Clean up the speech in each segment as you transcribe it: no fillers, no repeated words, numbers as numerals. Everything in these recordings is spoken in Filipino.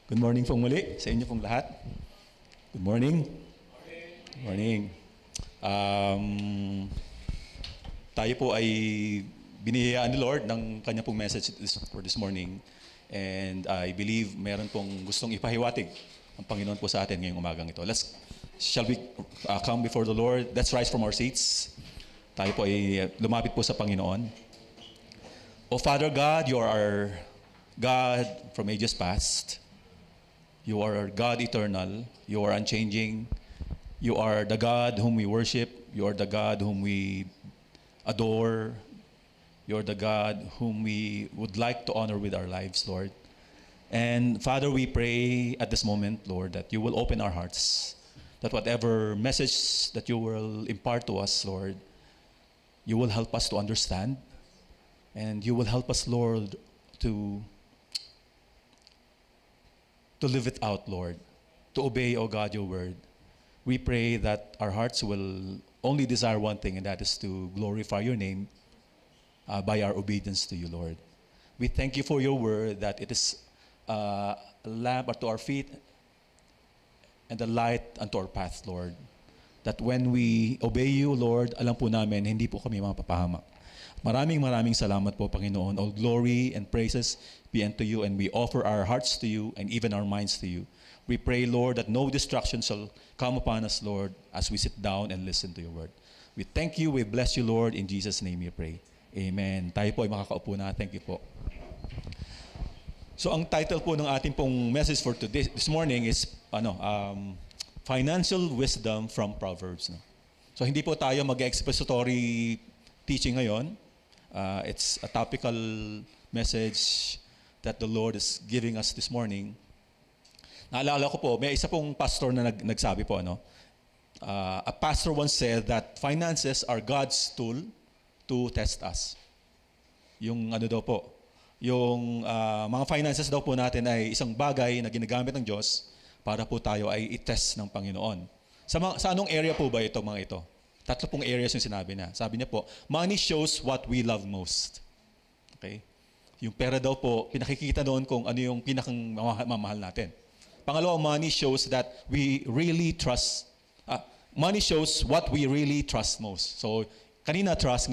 Good morning pong muli sa inyo pong lahat. Good morning. Good morning. Tayo po ay binihiyaan ni Lord ng kanya pong message for this morning. And I believe meron pong gustong ipahiwatig ang Panginoon po sa atin ngayong umagang ito. Shall we come before the Lord? Let's rise from our seats. Tayo po ay lumapit po sa Panginoon. O Father God, you are our God from ages past. You are God eternal. You are unchanging. You are the God whom we worship. You are the God whom we adore. You are the God whom we would like to honor with our lives, Lord. And Father, we pray at this moment, Lord, that you will open our hearts, that whatever message that you will impart to us, Lord, you will help us to understand, and you will help us, Lord, to live it out, Lord, to obey, O God, your word. We pray that our hearts will only desire one thing, and that is to glorify your name by our obedience to you, Lord. We thank you for your word, that it is a lamp unto our feet and a light unto our path, Lord. That when we obey you, Lord, alam po namin, hindi po kami mapapahamak. Maraming salamat po, Panginoon. All glory and praises be unto you, and we offer our hearts to you and even our minds to you. We pray, Lord, that no distraction shall come upon us, Lord, as we sit down and listen to your word. We thank you, we bless you, Lord. In Jesus' name we pray. Amen. Tayo po ay makakaupo na. Thank you po. So ang title po ng ating pong message for today, this morning is Financial Wisdom from Proverbs. No? So hindi po tayo mag-expository teaching ngayon. It's a topical message that the Lord is giving us this morning. Naalala ko po, may isa pong pastor na nagsabi po, a pastor once said that finances are God's tool to test us. Yung daw po, yung mga finances daw po natin ay isang bagay na ginagamit ng Diyos para po tayo ay i-test ng Panginoon. Sa anong area po ba ito, mga ito? Tatlo pong areas yung sinabi niya. Sabi niya po, money shows what we love most. Okay? Yung pera daw po, pinakikita doon kung ano yung pinakang mamahal natin. Pangalawa, money shows that we really trust. Money shows what we really trust most. So, kanina love,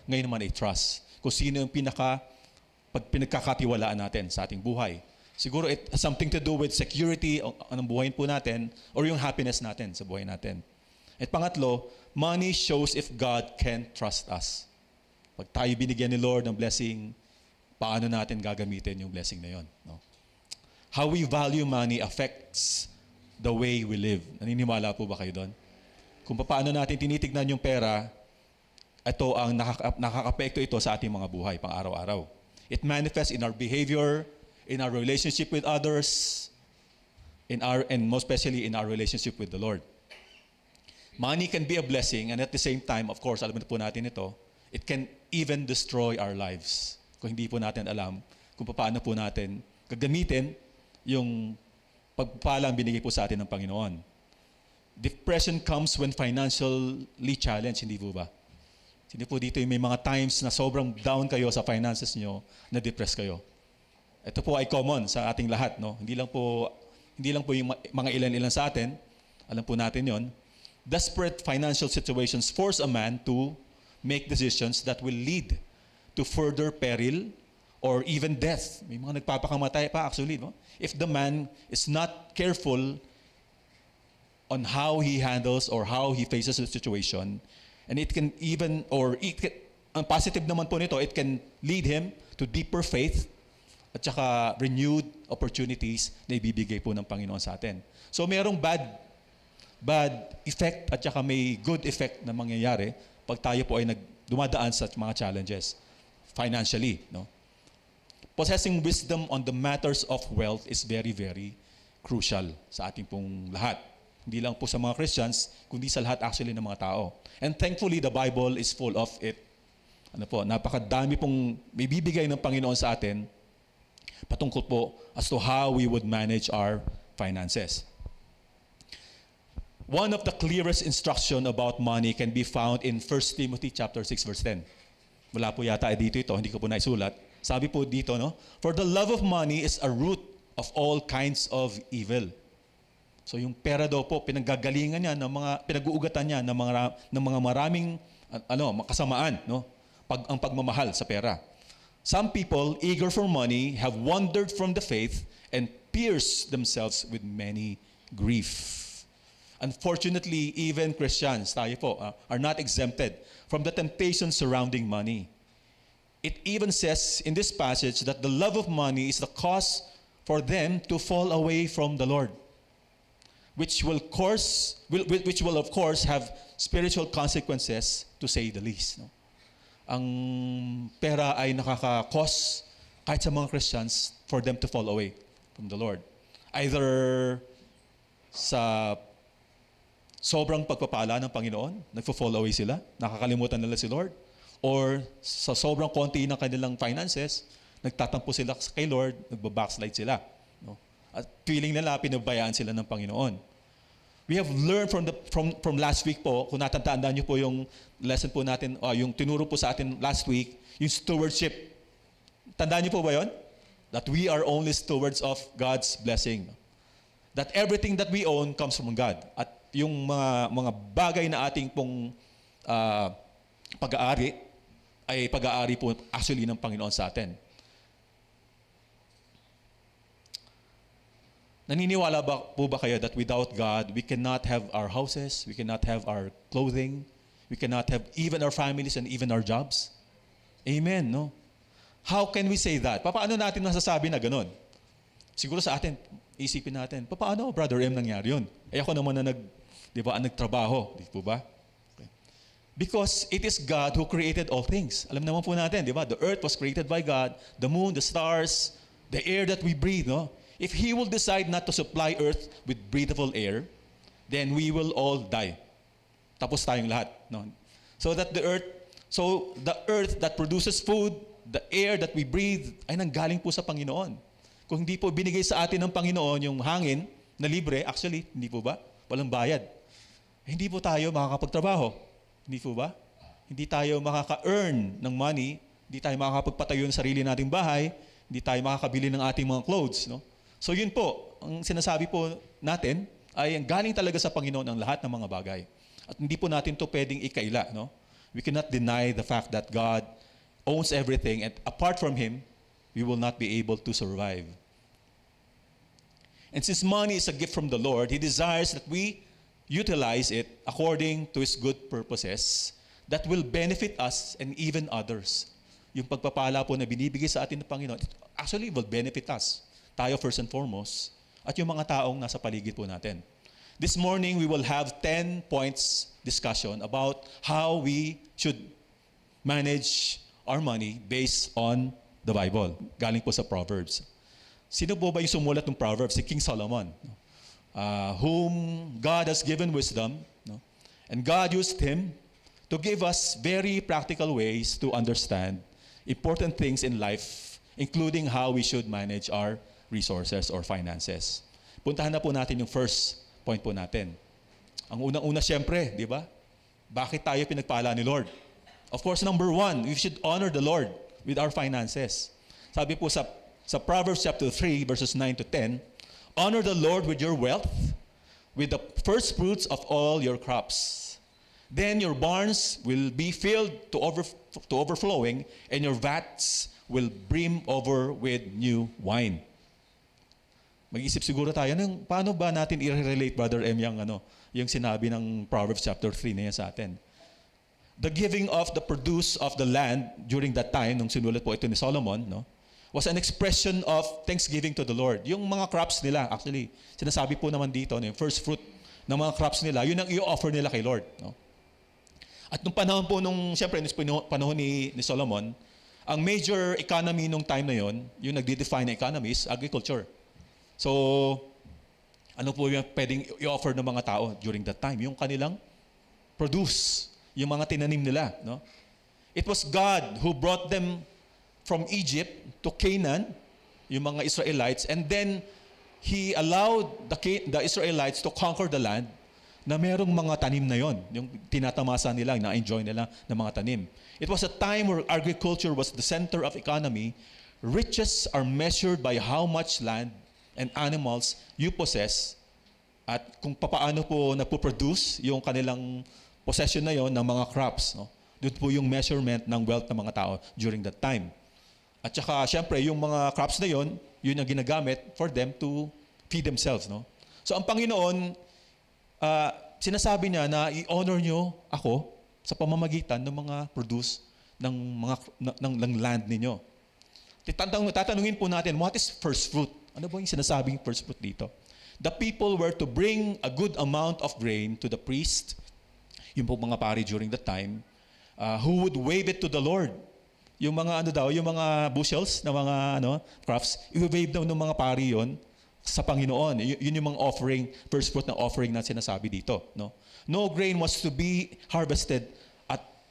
ngayon naman ay trust. Kung sino yung pinagkakatiwalaan natin sa ating buhay. Siguro it has something to do with security ng buhayin po natin or yung happiness natin sa buhay natin. At pangatlo, money shows if God can trust us. Pag tayo binigyan ni Lord ng blessing, paano natin gagamitin yung blessing na yon? No? How we value money affects the way we live. Naniniwala po ba kayo doon? Kung paano natin tinitignan yung pera, ito ang nakakapekto ito sa ating mga buhay pang araw-araw. It manifests in our behavior, in our relationship with others, and most especially in our relationship with the Lord. Money can be a blessing, and at the same time, of course, alam po natin ito, it can even destroy our lives. Kung hindi po natin alam kung paano po natin gagamitin yung pagpalang binigay po sa atin ng Panginoon. Depression comes when financially challenged, hindi po ba? Hindi po dito yung may mga times na sobrang down kayo sa finances nyo, na-depress kayo. Ito po ay common sa ating lahat, no? Hindi lang po yung mga ilan-ilan sa atin, alam po natin yon. Desperate financial situations force a man to make decisions that will lead to further peril or even death. May mga nagpapakamatay pa actually, no? If the man is not careful on how he handles or how he faces the situation, and it can even, ang positive naman po nito, it can lead him to deeper faith at saka renewed opportunities na ibibigay po ng Panginoon sa atin. So mayroong bad effect at saka may good effect na mangyayari pag tayo po ay dumadaan sa mga challenges financially, no? Possessing wisdom on the matters of wealth is very, very crucial sa ating pong lahat. Hindi lang po sa mga Christians, kundi sa lahat actually ng mga tao. And thankfully, the Bible is full of it. Napakadami pong may bibigay ng Panginoon sa atin patungkol po as to how we would manage our finances. One of the clearest instruction about money can be found in 1 Timothy chapter 6 verse 10. Wala po yata dito ito, hindi ko po naisulat. Sabi po dito, no? For the love of money is a root of all kinds of evil. So yung pera daw po, pinanggagalingan niya ng mga, pinag-uugatan niya ng mga maraming kasamaan, no? Ang pagmamahal sa pera. Some people, eager for money, have wandered from the faith and pierced themselves with many grief. Unfortunately, even Christians, tayo po, are not exempted from the temptation surrounding money. It even says in this passage that the love of money is the cause for them to fall away from the Lord, which will of course have spiritual consequences, to say the least. No? Ang pera ay nakaka-cause kahit sa mga Christians for them to fall away from the Lord. Either sa sobrang pagpapala ng Panginoon, nagfo-fall away sila, nakakalimutan nila si Lord, or sa sobrang konti ng kanilang finances, nagtatampo sila kay Lord, nagbabackslide sila. No? At feeling nila, pinabayaan sila ng Panginoon. We have learned from last week po, kung natatandaan niyo po yung lesson po natin, yung tinuro po sa atin last week, yung stewardship. Tandaan niyo po ba yun? That we are only stewards of God's blessing. That everything that we own comes from God. At yung mga bagay na ating pong pag-aari, ay pag-aari po actually ng Panginoon sa atin. Naniniwala po ba kayo that without God, we cannot have our houses, we cannot have our clothing, we cannot have even our families and even our jobs? Amen, no? How can we say that? Paano natin nasasabi na ganun? Siguro sa atin, isipin natin, paano, Brother M, nangyari yun? Ako naman na nagtrabaho, di po ba? Okay. Because it is God who created all things. Alam naman po natin, di ba? The earth was created by God, the moon, the stars, the air that we breathe, no? If He will decide not to supply earth with breathable air, then we will all die. Tapos tayong lahat. No? So the earth that produces food, the air that we breathe, ay nanggaling po sa Panginoon. Kung hindi po binigay sa atin ng Panginoon yung hangin na libre, actually, hindi po ba? Walang bayad. Hindi po tayo makakapagtrabaho. Hindi po ba? Hindi tayo makaka-earn ng money, hindi tayo makakapagpatayo ng sarili nating bahay, hindi tayo makakabili ng ating mga clothes. No? So yun po, ang sinasabi po natin ay galing talaga sa Panginoon ang lahat ng mga bagay. At hindi po natin to pwedeng ikaila. No? We cannot deny the fact that God owns everything, and apart from Him, we will not be able to survive. And since money is a gift from the Lord, He desires that we utilize it according to His good purposes that will benefit us and even others. Yung pagpapala po na binibigay sa atin ng Panginoon, actually will benefit us. Tayo first and foremost, at yung mga taong nasa paligid po natin. This morning, we will have 10 points discussion about how we should manage our money based on the Bible. Galing po sa Proverbs. Sino po ba yung sumulat ng Proverbs? Si King Solomon, whom God has given wisdom, no? And God used him to give us very practical ways to understand important things in life, including how we should manage our resources or finances. Puntahan na po natin yung first point po natin. Ang unang-una siyempre, di ba? Bakit tayo pinagpala ni Lord? Of course, number one, we should honor the Lord with our finances. Sabi po sa Proverbs chapter 3, verses 9 to 10, honor the Lord with your wealth, with the first fruits of all your crops. Then your barns will be filled to overflowing, and your vats will brim over with new wine. Mag-isip siguro tayo, paano ba natin i-relate, Brother M, yung sinabi ng Proverbs chapter 3 na yan sa atin? The giving of the produce of the land during that time, nung sinulat po ito ni Solomon, no, was an expression of thanksgiving to the Lord. Yung mga crops nila, actually, sinasabi po naman dito, yung first fruit ng mga crops nila, yun ang i-offer nila kay Lord. No? At nung panahon po, siyempre, nung panahon ni Solomon, ang major economy nung time na yon, yung nagde-define na economy is agriculture. So, ano po yung pwedeng i-offer ng mga tao during that time? Yung kanilang produce, yung mga tinanim nila. No? It was God who brought them from Egypt to Canaan, yung mga Israelites, and then He allowed the Israelites to conquer the land na merong mga tanim na yon, yung tinatamasa nila, na-enjoy nila ng mga tanim. It was a time where agriculture was the center of economy. Riches are measured by how much land and animals you possess, at kung papaano po nagpo-produce yung kanilang possession na yon ng mga crops. No? Doon po yung measurement ng wealth ng mga tao during that time. At saka, syempre, yung mga crops na yon, yun ang ginagamit for them to feed themselves. No? So, ang Panginoon, sinasabi niya na i-honor nyo ako sa pamamagitan ng mga produce ng land ninyo. Tatanungin po natin, what is first fruit? Ano ba yung sinasabing first fruit dito? The people were to bring a good amount of grain to the priest, yung po mga pari during that time, who would wave it to the Lord. Yung mga yung mga bushels na mga crops, i-wave daw ng mga pari yon sa Panginoon. Yun yung mga offering, first fruit na offering na sinasabi dito. No grain was to be harvested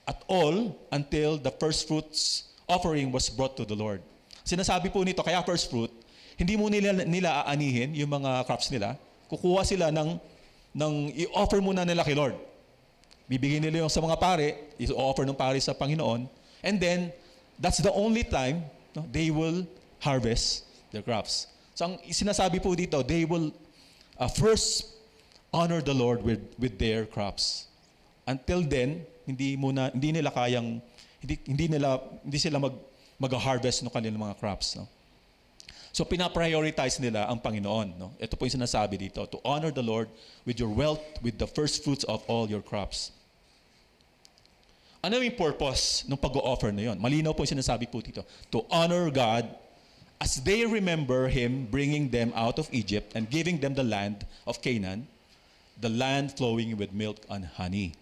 at all until the first fruits offering was brought to the Lord. Sinasabi po nito, kaya first fruit, hindi mo nila aanihin yung mga crops nila. Kukuha sila i-offer muna nila kay Lord. Bibigyan nila yung sa mga pare, i-offer ng pare sa Panginoon, and then, that's the only time they will harvest their crops. So, ang sinasabi po dito, they will first honor the Lord with their crops. Until then, hindi sila mag-harvest ng kanilang mga crops. No? So, pinaprioritize nila ang Panginoon. No? Ito po yung sinasabi dito, to honor the Lord with your wealth, with the first fruits of all your crops. Ano yung purpose ng pag-o-offer na yun? Malinaw po yung sinasabi po dito. To honor God as they remember Him bringing them out of Egypt and giving them the land of Canaan, the land flowing with milk and honey.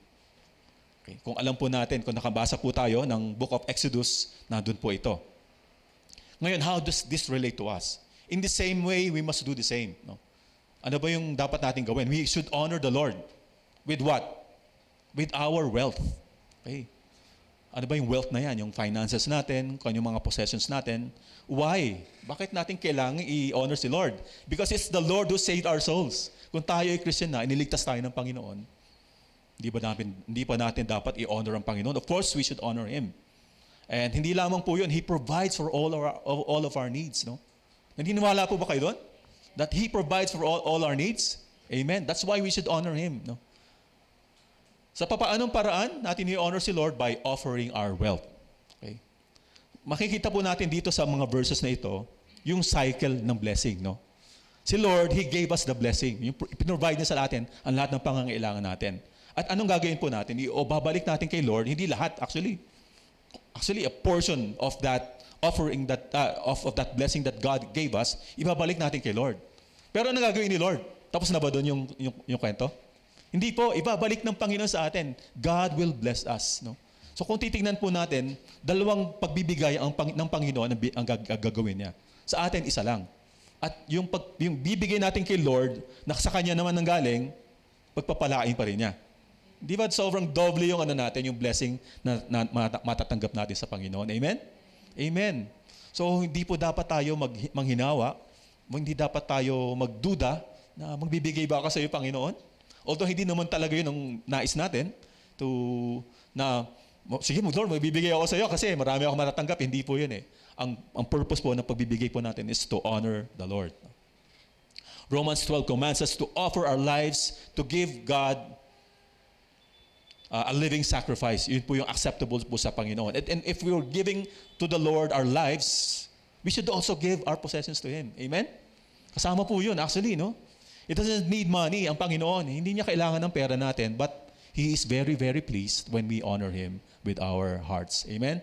Okay. Kung alam po natin, kung nakabasa po tayo ng Book of Exodus, nandun po ito. Ngayon, how does this relate to us? In the same way, we must do the same. No? Ano ba yung dapat natin gawin? We should honor the Lord. With what? With our wealth. Okay. Ano ba yung wealth na yan? Yung finances natin, kung yung mga possessions natin. Why? Bakit natin kailangan i-honor si Lord? Because it's the Lord who saved our souls. Kung tayo ay Christian na, iniligtas tayo ng Panginoon, hindi pa natin dapat i-honor ang Panginoon? Of course, we should honor Him. And hindi lamang po yun, He provides for all of our needs. No? Naniniwala po ba kayo doon? That He provides for all our needs? Amen. That's why we should honor Him. No? Sa papaanong paraan natin i-honor si Lord? By offering our wealth. Okay? Makikita po natin dito sa mga verses na ito, yung cycle ng blessing. No? Si Lord, He gave us the blessing. Pinrovide niya sa atin ang lahat ng pangangailangan natin. At anong gagawin po natin? Babalik natin kay Lord, hindi lahat actually. Actually, a portion of that offering of that blessing that God gave us, ibabalik natin kay Lord. Pero ano gagawin ni Lord? Tapos na ba doon yung kwento? Hindi po, ibabalik ng Panginoon sa atin. God will bless us. No? So kung titingnan po natin, dalawang pagbibigay ng Panginoon ang gagawin niya. Sa atin, isa lang. At yung bibigay natin kay Lord, na sa Kanya naman nanggaling, pagpapalain pa rin niya. Di ba sobrang doble yung natin, yung blessing na matatanggap natin sa Panginoon? Amen? Amen. So, hindi po dapat tayo manghinawa, hindi dapat tayo magduda na magbibigay ba ako sa iyo, Panginoon? Although hindi naman talaga yun ang nais natin sige, Lord, magbibigay ako sa iyo kasi marami ako matatanggap. Hindi po yun eh. Ang purpose po ng pagbibigay po natin is to honor the Lord. Romans 12 commands us to offer our lives to give God a living sacrifice. Yun po yung acceptable po sa Panginoon. And if we were giving to the Lord our lives, we should also give our possessions to Him. Amen? Kasama po yun, actually, no? It doesn't need money, ang Panginoon. Hindi niya kailangan ng pera natin, but He is very, very pleased when we honor Him with our hearts. Amen?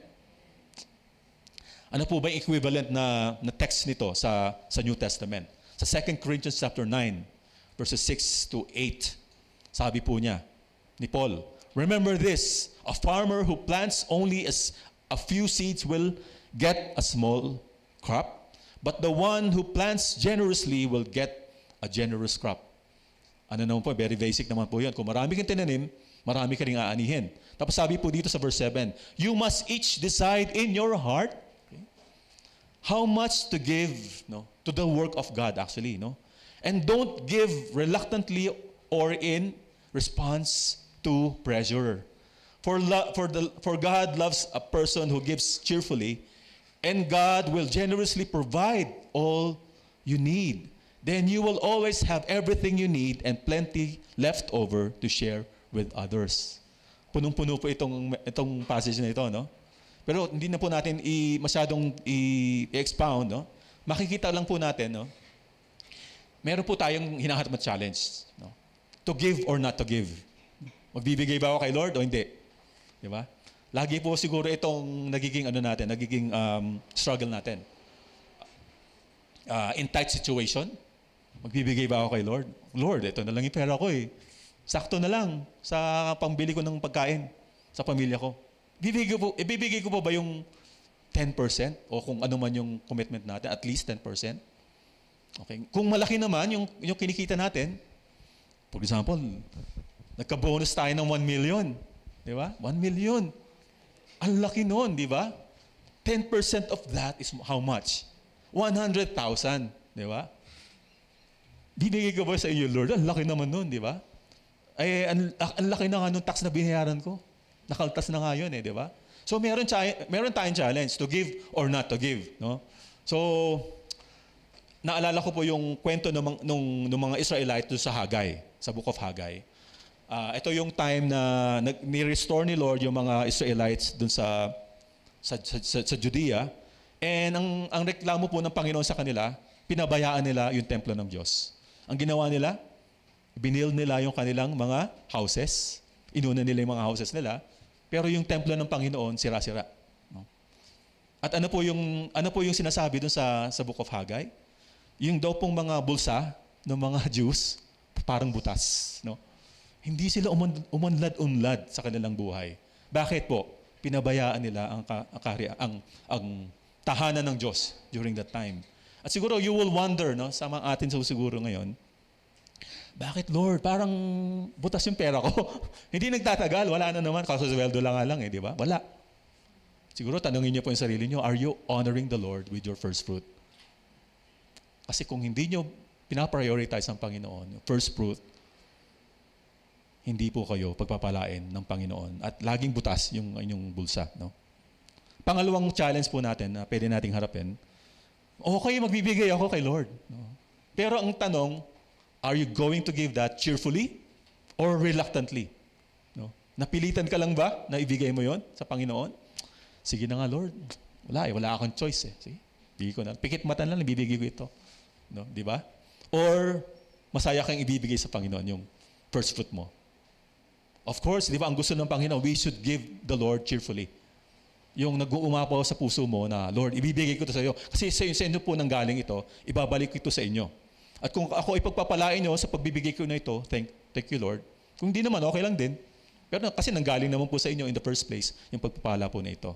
Ano po ba yung equivalent na text nito sa New Testament? Sa 2 Corinthians chapter 9, verses 6 to 8, sabi po niya, ni Paul, remember this, a farmer who plants only a few seeds will get a small crop, but the one who plants generously will get a generous crop. Ano naman po, very basic naman po yun. Kung marami kang tinanim, marami ka rin aanihin. Tapos sabi po dito sa verse 7, you must each decide in your heart how much to give to the work of God actually. And don't give reluctantly or in response to pressure. For God loves a person who gives cheerfully, and God will generously provide all you need. then you will always have everything you need and plenty left over to share with others. Punong-puno po itong passage na ito, no? Pero hindi na po natin masyadong i-expound, no? Makikita lang po natin, no? Meron po tayong hinaharap na challenge, no? To give or not to give. Magbibigay ba ako kay Lord o hindi? Di ba? Lagi po siguro itong nagiging struggle natin. In tight situation, magbibigay ba ako kay Lord? Lord, ito na lang yung pera ko eh. Sakto na lang sa pambili ko ng pagkain sa pamilya ko. Ibibigay ko po ba yung 10% o kung ano man yung commitment natin, at least 10%? Okay. Kung malaki naman yung kinikita natin, for example, nagka-bonus tayo ng 1 million. Di ba? 1 million. Ang laki nun, di ba? 10% of that is how much? 100,000. Di ba? Bibigay ko ba sa iyo, Lord? Ang laki naman nun, di ba? Ay, ang laki na nga nung tax na binayaran ko. Nakaltas na nga yun eh, di ba? So meron tayong challenge to give or not to give. No? So, naalala ko po yung kwento ng mga Israelites doon sa Haggai, sa Book of Haggai. Ito yung time na ni-restore ni Lord yung mga Israelites doon sa Judea. And ang reklamo po ng Panginoon sa kanila, pinabayaan nila yung templo ng Diyos. Ang ginawa nila, binil nila yung kanilang mga houses. Inuna nila yung mga houses nila. Pero yung templo ng Panginoon, sira-sira. No? At ano po yung sinasabi doon sa Book of Haggai? Yung daw pong mga bulsa ng mga Jews, parang butas. No? Hindi sila umunlad-unlad sa kanilang buhay. Bakit po? Pinabayaan nila ang tahanan ng Diyos during that time. At siguro you will wonder, no, sa mga atin siguro ngayon, bakit Lord, parang butas yung pera ko? Hindi nagtatagal, wala na naman, kasasweldo lang nga lang eh, di ba? Wala. Siguro tanungin niyo po yung sarili niyo, are you honoring the Lord with your first fruit? Kasi kung hindi niyo pinaprioritize ang Panginoon, yung first fruit, hindi po kayo pagpapalain ng Panginoon. At laging butas yung inyong bulsa. No? Pangalawang challenge po natin na pwede nating harapin, okay, magbibigay ako kay Lord. No? Pero ang tanong, are you going to give that cheerfully or reluctantly? No? Napilitan ka lang ba na ibigay mo yon sa Panginoon? Sige na nga, Lord. Wala akong choice eh. Sige, bigay ko na. Pikit mata lang, ibibigay ko ito. No? Di ba? Or masaya kang ibibigay sa Panginoon yung first fruit mo. Of course, di ba, ang gusto ng Panginoon, we should give the Lord cheerfully. Yung nag-uumapaw sa puso mo na, Lord, ibibigay ko ito sa iyo. Kasi sa inyo po nang galing ito, ibabalik ko ito sa inyo. At kung ako ipagpapalain nyo sa pagbibigay ko na ito, thank you, Lord. Kung hindi naman, okay lang din. Pero kasi nanggaling naman po sa inyo in the first place, yung pagpapala po na ito.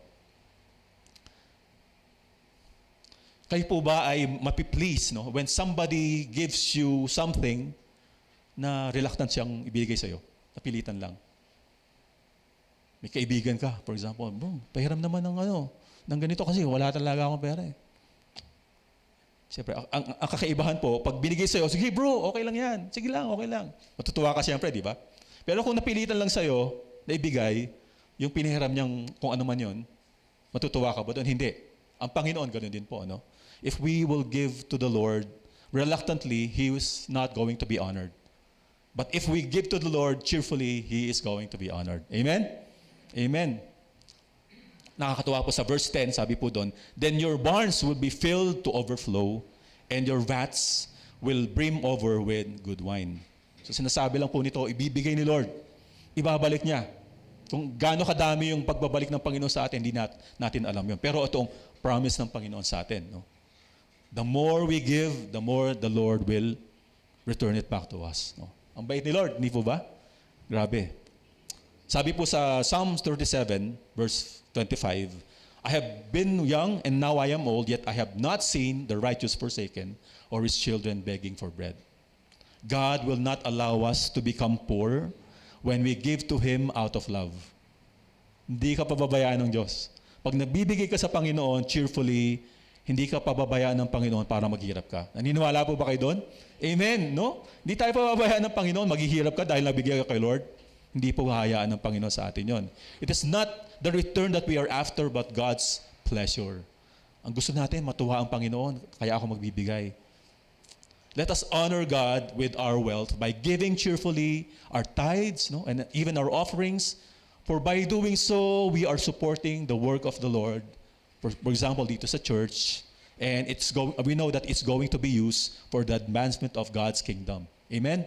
Kayo po ba ay mapiplease, no? When somebody gives you something na reluctant siyang ibigay sa iyo, napilitan lang. May kaibigan ka, for example, pahiram naman ng ganito kasi wala talaga akong pera eh. Siyempre, ang kakaibahan po, pag binigay sa'yo, sige bro, okay lang yan. Sige lang, okay lang. Matutuwa ka siyempre, di ba? Pero kung napilitan lang sa'yo na ibigay, yung pinihiram niyang kung ano man yun, matutuwa ka ba doon? Hindi. Ang Panginoon, ganoon din po. Ano? If we will give to the Lord reluctantly, He is not going to be honored. But if we give to the Lord cheerfully, He is going to be honored. Amen? Amen. Nakakatuwa po sa verse 10, sabi po doon, then your barns will be filled to overflow and your vats will brim over with good wine. So sinasabi lang po nito, ibibigay ni Lord. Ibabalik niya. Kung gaano kadami yung pagbabalik ng Panginoon sa atin, hindi natin alam yun. Pero itong promise ng Panginoon sa atin. No? The more we give, the more the Lord will return it back to us. No? Ang bait ni Lord, hindi po ba? Grabe. Sabi po sa Psalms 37, verse 25, I have been young and now I am old, yet I have not seen the righteous forsaken or his children begging for bread. God will not allow us to become poor when we give to Him out of love. Hindi ka pababayaan ng Diyos. Pag nagbibigay ka sa Panginoon cheerfully, hindi ka pababayaan ng Panginoon para maghirap ka. Naniniwala po ba kayo doon? Amen, no? Hindi tayo pababayaan ng Panginoon, maghihirap ka dahil nabigay ka kay Lord. Hindi po hayaan ng Panginoon sa atin yon. It is not the return that we are after, but God's pleasure. Ang gusto natin, matuwa ang Panginoon, kaya ako magbibigay. Let us honor God with our wealth by giving cheerfully our tithes, no, and even our offerings. For by doing so, we are supporting the work of the Lord. For example, dito sa church, and we know that it's going to be used for the advancement of God's kingdom. Amen?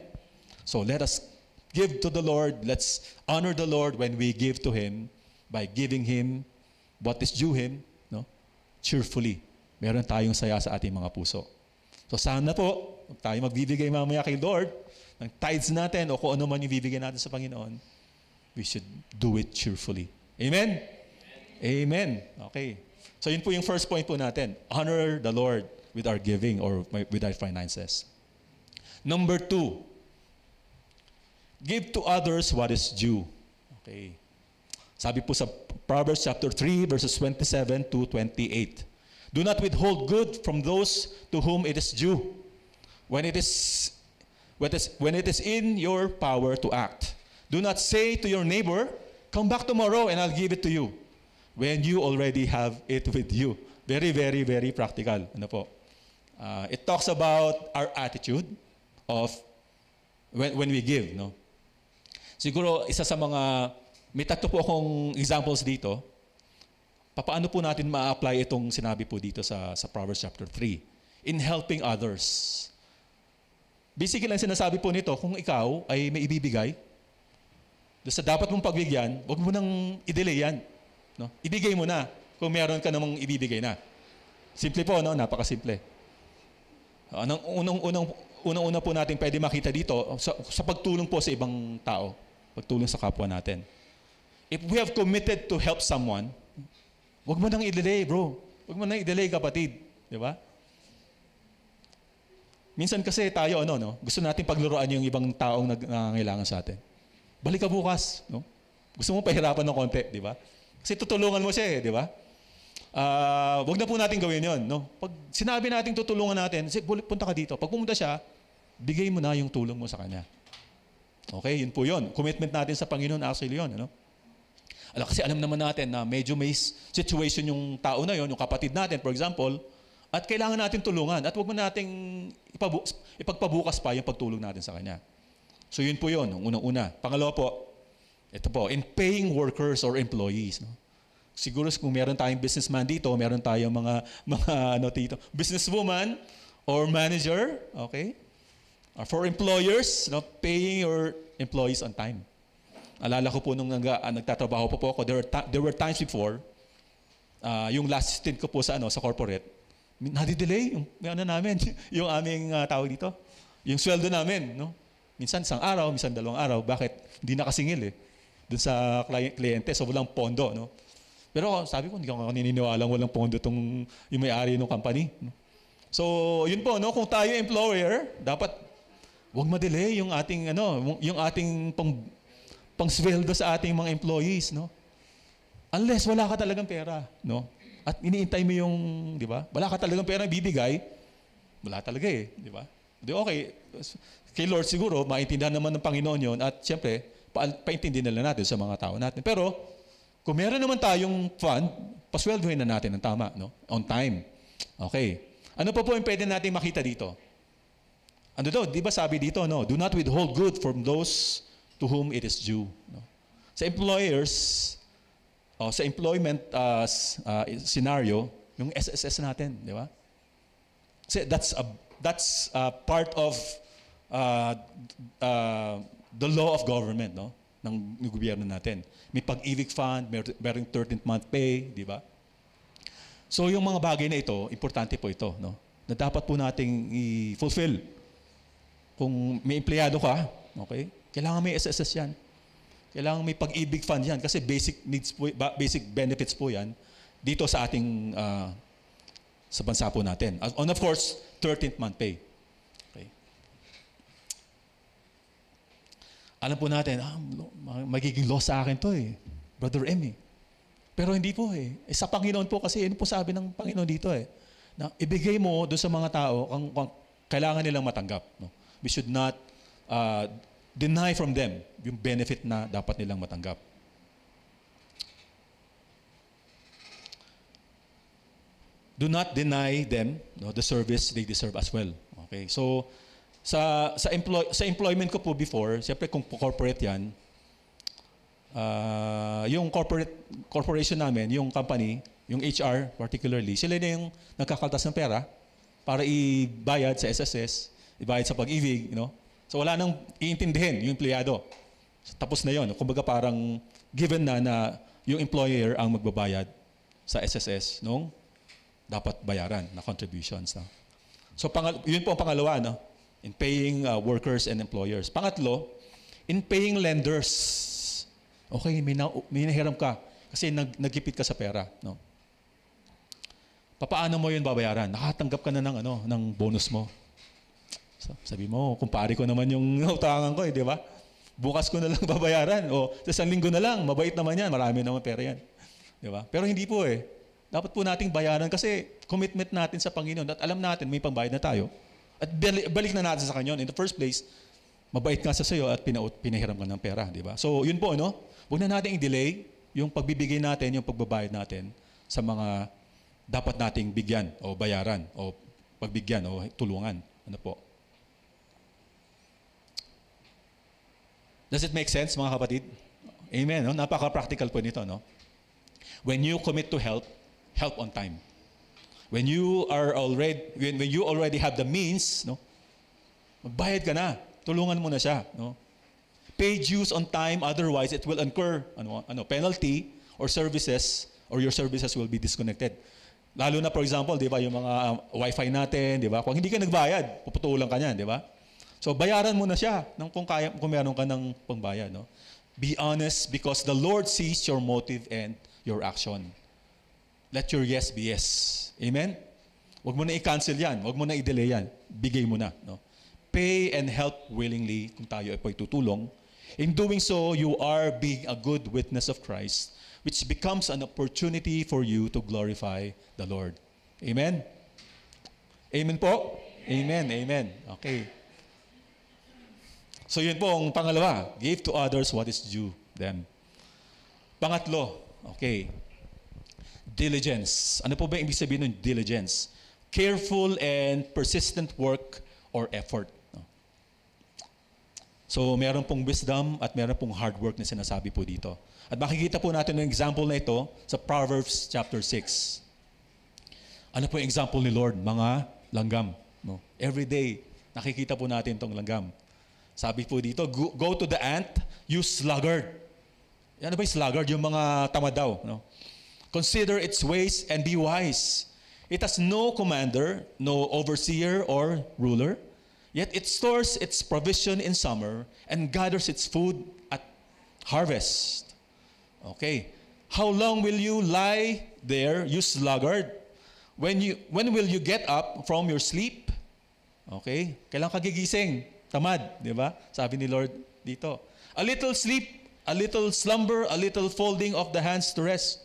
So let us give to the Lord. Let's honor the Lord when we give to Him by giving Him what is due Him, no, cheerfully. Meron tayong saya sa ating mga puso. So sana po, tayo magbibigay mamaya kay Lord ng tithes natin o kung ano man yung bibigay natin sa Panginoon, we should do it cheerfully. Amen? Amen. Okay. So yun po yung first point po natin. Honor the Lord with our giving or with our finances. Number 2, give to others what is due. Okay. Sabi po sa Proverbs chapter 3 verses 27 to 28. Do not withhold good from those to whom it is due, when it is in your power to act. Do not say to your neighbor, come back tomorrow and I'll give it to you, when you already have it with you. Very, very, very practical. Ano po? It talks about our attitude of when we give. No? Siguro, isa sa mga, may tatlo po akong examples dito. Paano po natin ma-apply itong sinabi po dito sa Proverbs chapter 3? In helping others. Basically, ang sinasabi po nito, kung ikaw ay may ibibigay, sa dapat mong pagbigyan, huwag mo nang i-delay yan. No? Ibigay mo na kung meron ka namang ibibigay na. Simple po, no? Napakasimple. Unang-una po natin pwede makita dito sa pagtulong po sa ibang tao, pagtulong sa kapwa natin. If we have committed to help someone, huwag mo nang i-delay, bro. Huwag mo nang i-delay, kapatid. Di ba? Minsan kasi tayo, gusto natin paglaruan yung ibang taong nangangailangan sa atin. Balik ka bukas, no? Gusto mo pahirapan ng konti, di ba? Kasi tutulungan mo siya, di ba? Wag na po natin gawin yon, no? Pag sinabi natin tutulungan natin, punta ka dito. Pag pumunta siya, bigay mo na yung tulong mo sa kanya. Okay, yun po yun. Commitment natin sa Panginoon, actually yun, ano? Kasi alam naman natin na medyo may situation yung tao na yun, yung kapatid natin, for example, at kailangan natin tulungan. At wag mo nating ipagpabukas pa yung pagtulong natin sa kanya. So yun po yun, unang-una. Pangalawa po, ito po, in paying workers or employees. No? Siguro kung meron tayong businessman dito, meron tayong mga dito, businesswoman or manager, okay? For employers, paying your employees on time. Alala ko po nung nagtatrabaho po ako, there were times before, yung last stint ko po sa corporate, nadidelay yung namin, yung aming tawag dito, yung sweldo namin, no? Minsan isang araw, minsan 2 araw. Bakit? Hindi nakasingil doon sa kliyente, so walang pondo, no? Pero sabi ko, hindi ako naniniwalang walang pondo yung may-ari ng company. No? So, yun po, no? Kung tayo employer, dapat wag ma-delay yung ating yung ating pang-sweldo sa ating mga employees, no? Unless wala ka talagang pera, no? At iniintay mo yung, di ba? Wala ka talagang pera bibigay, wala talaga di ba? Di okay. Kay Lord siguro, maintindihan naman ng Panginoon yon at siyempre, paintindihan nila natin sa mga tao natin. Pero, kung meron naman tayong fund, pasweldohin na natin ng tama, no? On time. Okay. Ano pa po yung pwede natin makita dito? Ano daw, di ba sabi dito, no? Do not withhold good from those to whom it is due. No? Sa employers, sa employment scenario, yung SSS natin, di ba? Kasi that's part of the law of government, no? Ng gobyerno natin. May pag-ibig fund, merong 13th month pay, di ba? So yung mga bagay na ito, importante po ito, no? Na dapat po nating i-fulfill. Kung may empleyado ka, okay? Kailangan may SSS yan. Kailangan may pag-ibig fund yan kasi basic needs po, basic benefits po yan dito sa ating sa bansa po natin. And of course, 13th month pay. Okay. Alam po natin, magiging loss sa akin to Brother M Pero hindi po sa Panginoon po kasi yun po sabi ng Panginoon dito na ibigay mo doon sa mga tao ang kailangan nilang matanggap. No? We should not deny from them yung benefit na dapat nilang matanggap. Do not deny them the service they deserve as well. Okay, so sa employment ko po before, siyempre kung corporate yan, yung corporation namin, yung company, yung HR particularly, sila na yung nagkakaltas ng pera para ibayad sa SSS, ibayad sa pag-ibig, So wala nang iintindihin yung empleyado. Tapos na yon. Kumbaga parang given na yung employer ang magbabayad sa SSS nung dapat bayaran na contributions. No? So yun po ang pangalawa, no? In paying workers and employers. Pangatlo, in paying lenders. Okay, may nahiram ka kasi nagkipit ka sa pera. No? Paano mo yun babayaran? Nakatanggap ka na ng bonus mo. Sabi mo, kumpare ko naman yung utangan ko, di ba? Bukas ko na lang babayaran. O sa isang linggo na lang, mabait naman yan, marami naman pera yan. Di ba? Pero hindi po eh. Dapat po nating bayaran kasi commitment natin sa Panginoon at alam natin may pambayad na tayo. At balik na natin sa Kanya. In the first place, mabait nga sa sayo at pinahiram ka ng pera. Di ba? So yun po, huwag na natin i-delay yung pagbibigay natin, yung pagbabayad natin sa mga dapat nating bigyan o bayaran o pagbigyan o tulungan. Ano po? Does it make sense, mga kapatid? Amen. No? Napaka-practical po nito. No? When you commit to help on time. When you already have the means, magbayad ka na. Tulungan mo na siya. No? Pay dues on time, otherwise it will incur penalty or your services will be disconnected. Lalo na, for example, di ba, yung mga wifi natin, di ba? Kung hindi ka nagbayad, puputulan ka niyan, di ba? So, bayaran mo na siya kung meron ka ng pangbayad. No? Be honest because the Lord sees your motive and your action. Let your yes be yes. Amen? Huwag mo na i-cancel yan. Huwag mo na i-delay yan. Bigay mo na. No? Pay and help willingly kung tayo ay tutulong. In doing so, you are being a good witness of Christ, which becomes an opportunity for you to glorify the Lord. Amen? Amen po? Amen. Amen. Okay. So yun po ang pangalawa, give to others what is due them. Pangatlo, okay, diligence. Ano po ba ibig sabihin ng diligence? Careful and persistent work or effort. So meron pong wisdom at meron pong hard work na sinasabi po dito. At makikita po natin ng example na ito sa Proverbs chapter 6. Ano po yung example ni Lord? Mga langgam. No? Every day, nakikita po natin itong langgam. Sabi po dito, go to the ant, you sluggard. Ano ba yung sluggard? Yung mga tamad daw. No? Consider its ways and be wise. It has no commander, no overseer or ruler. Yet it stores its provision in summer and gathers its food at harvest. Okay. How long will you lie there, you sluggard? When will you get up from your sleep? Okay. Kailan ka gigising? Tamad, di ba? Sabi ni Lord dito. A little sleep, a little slumber, a little folding of the hands to rest.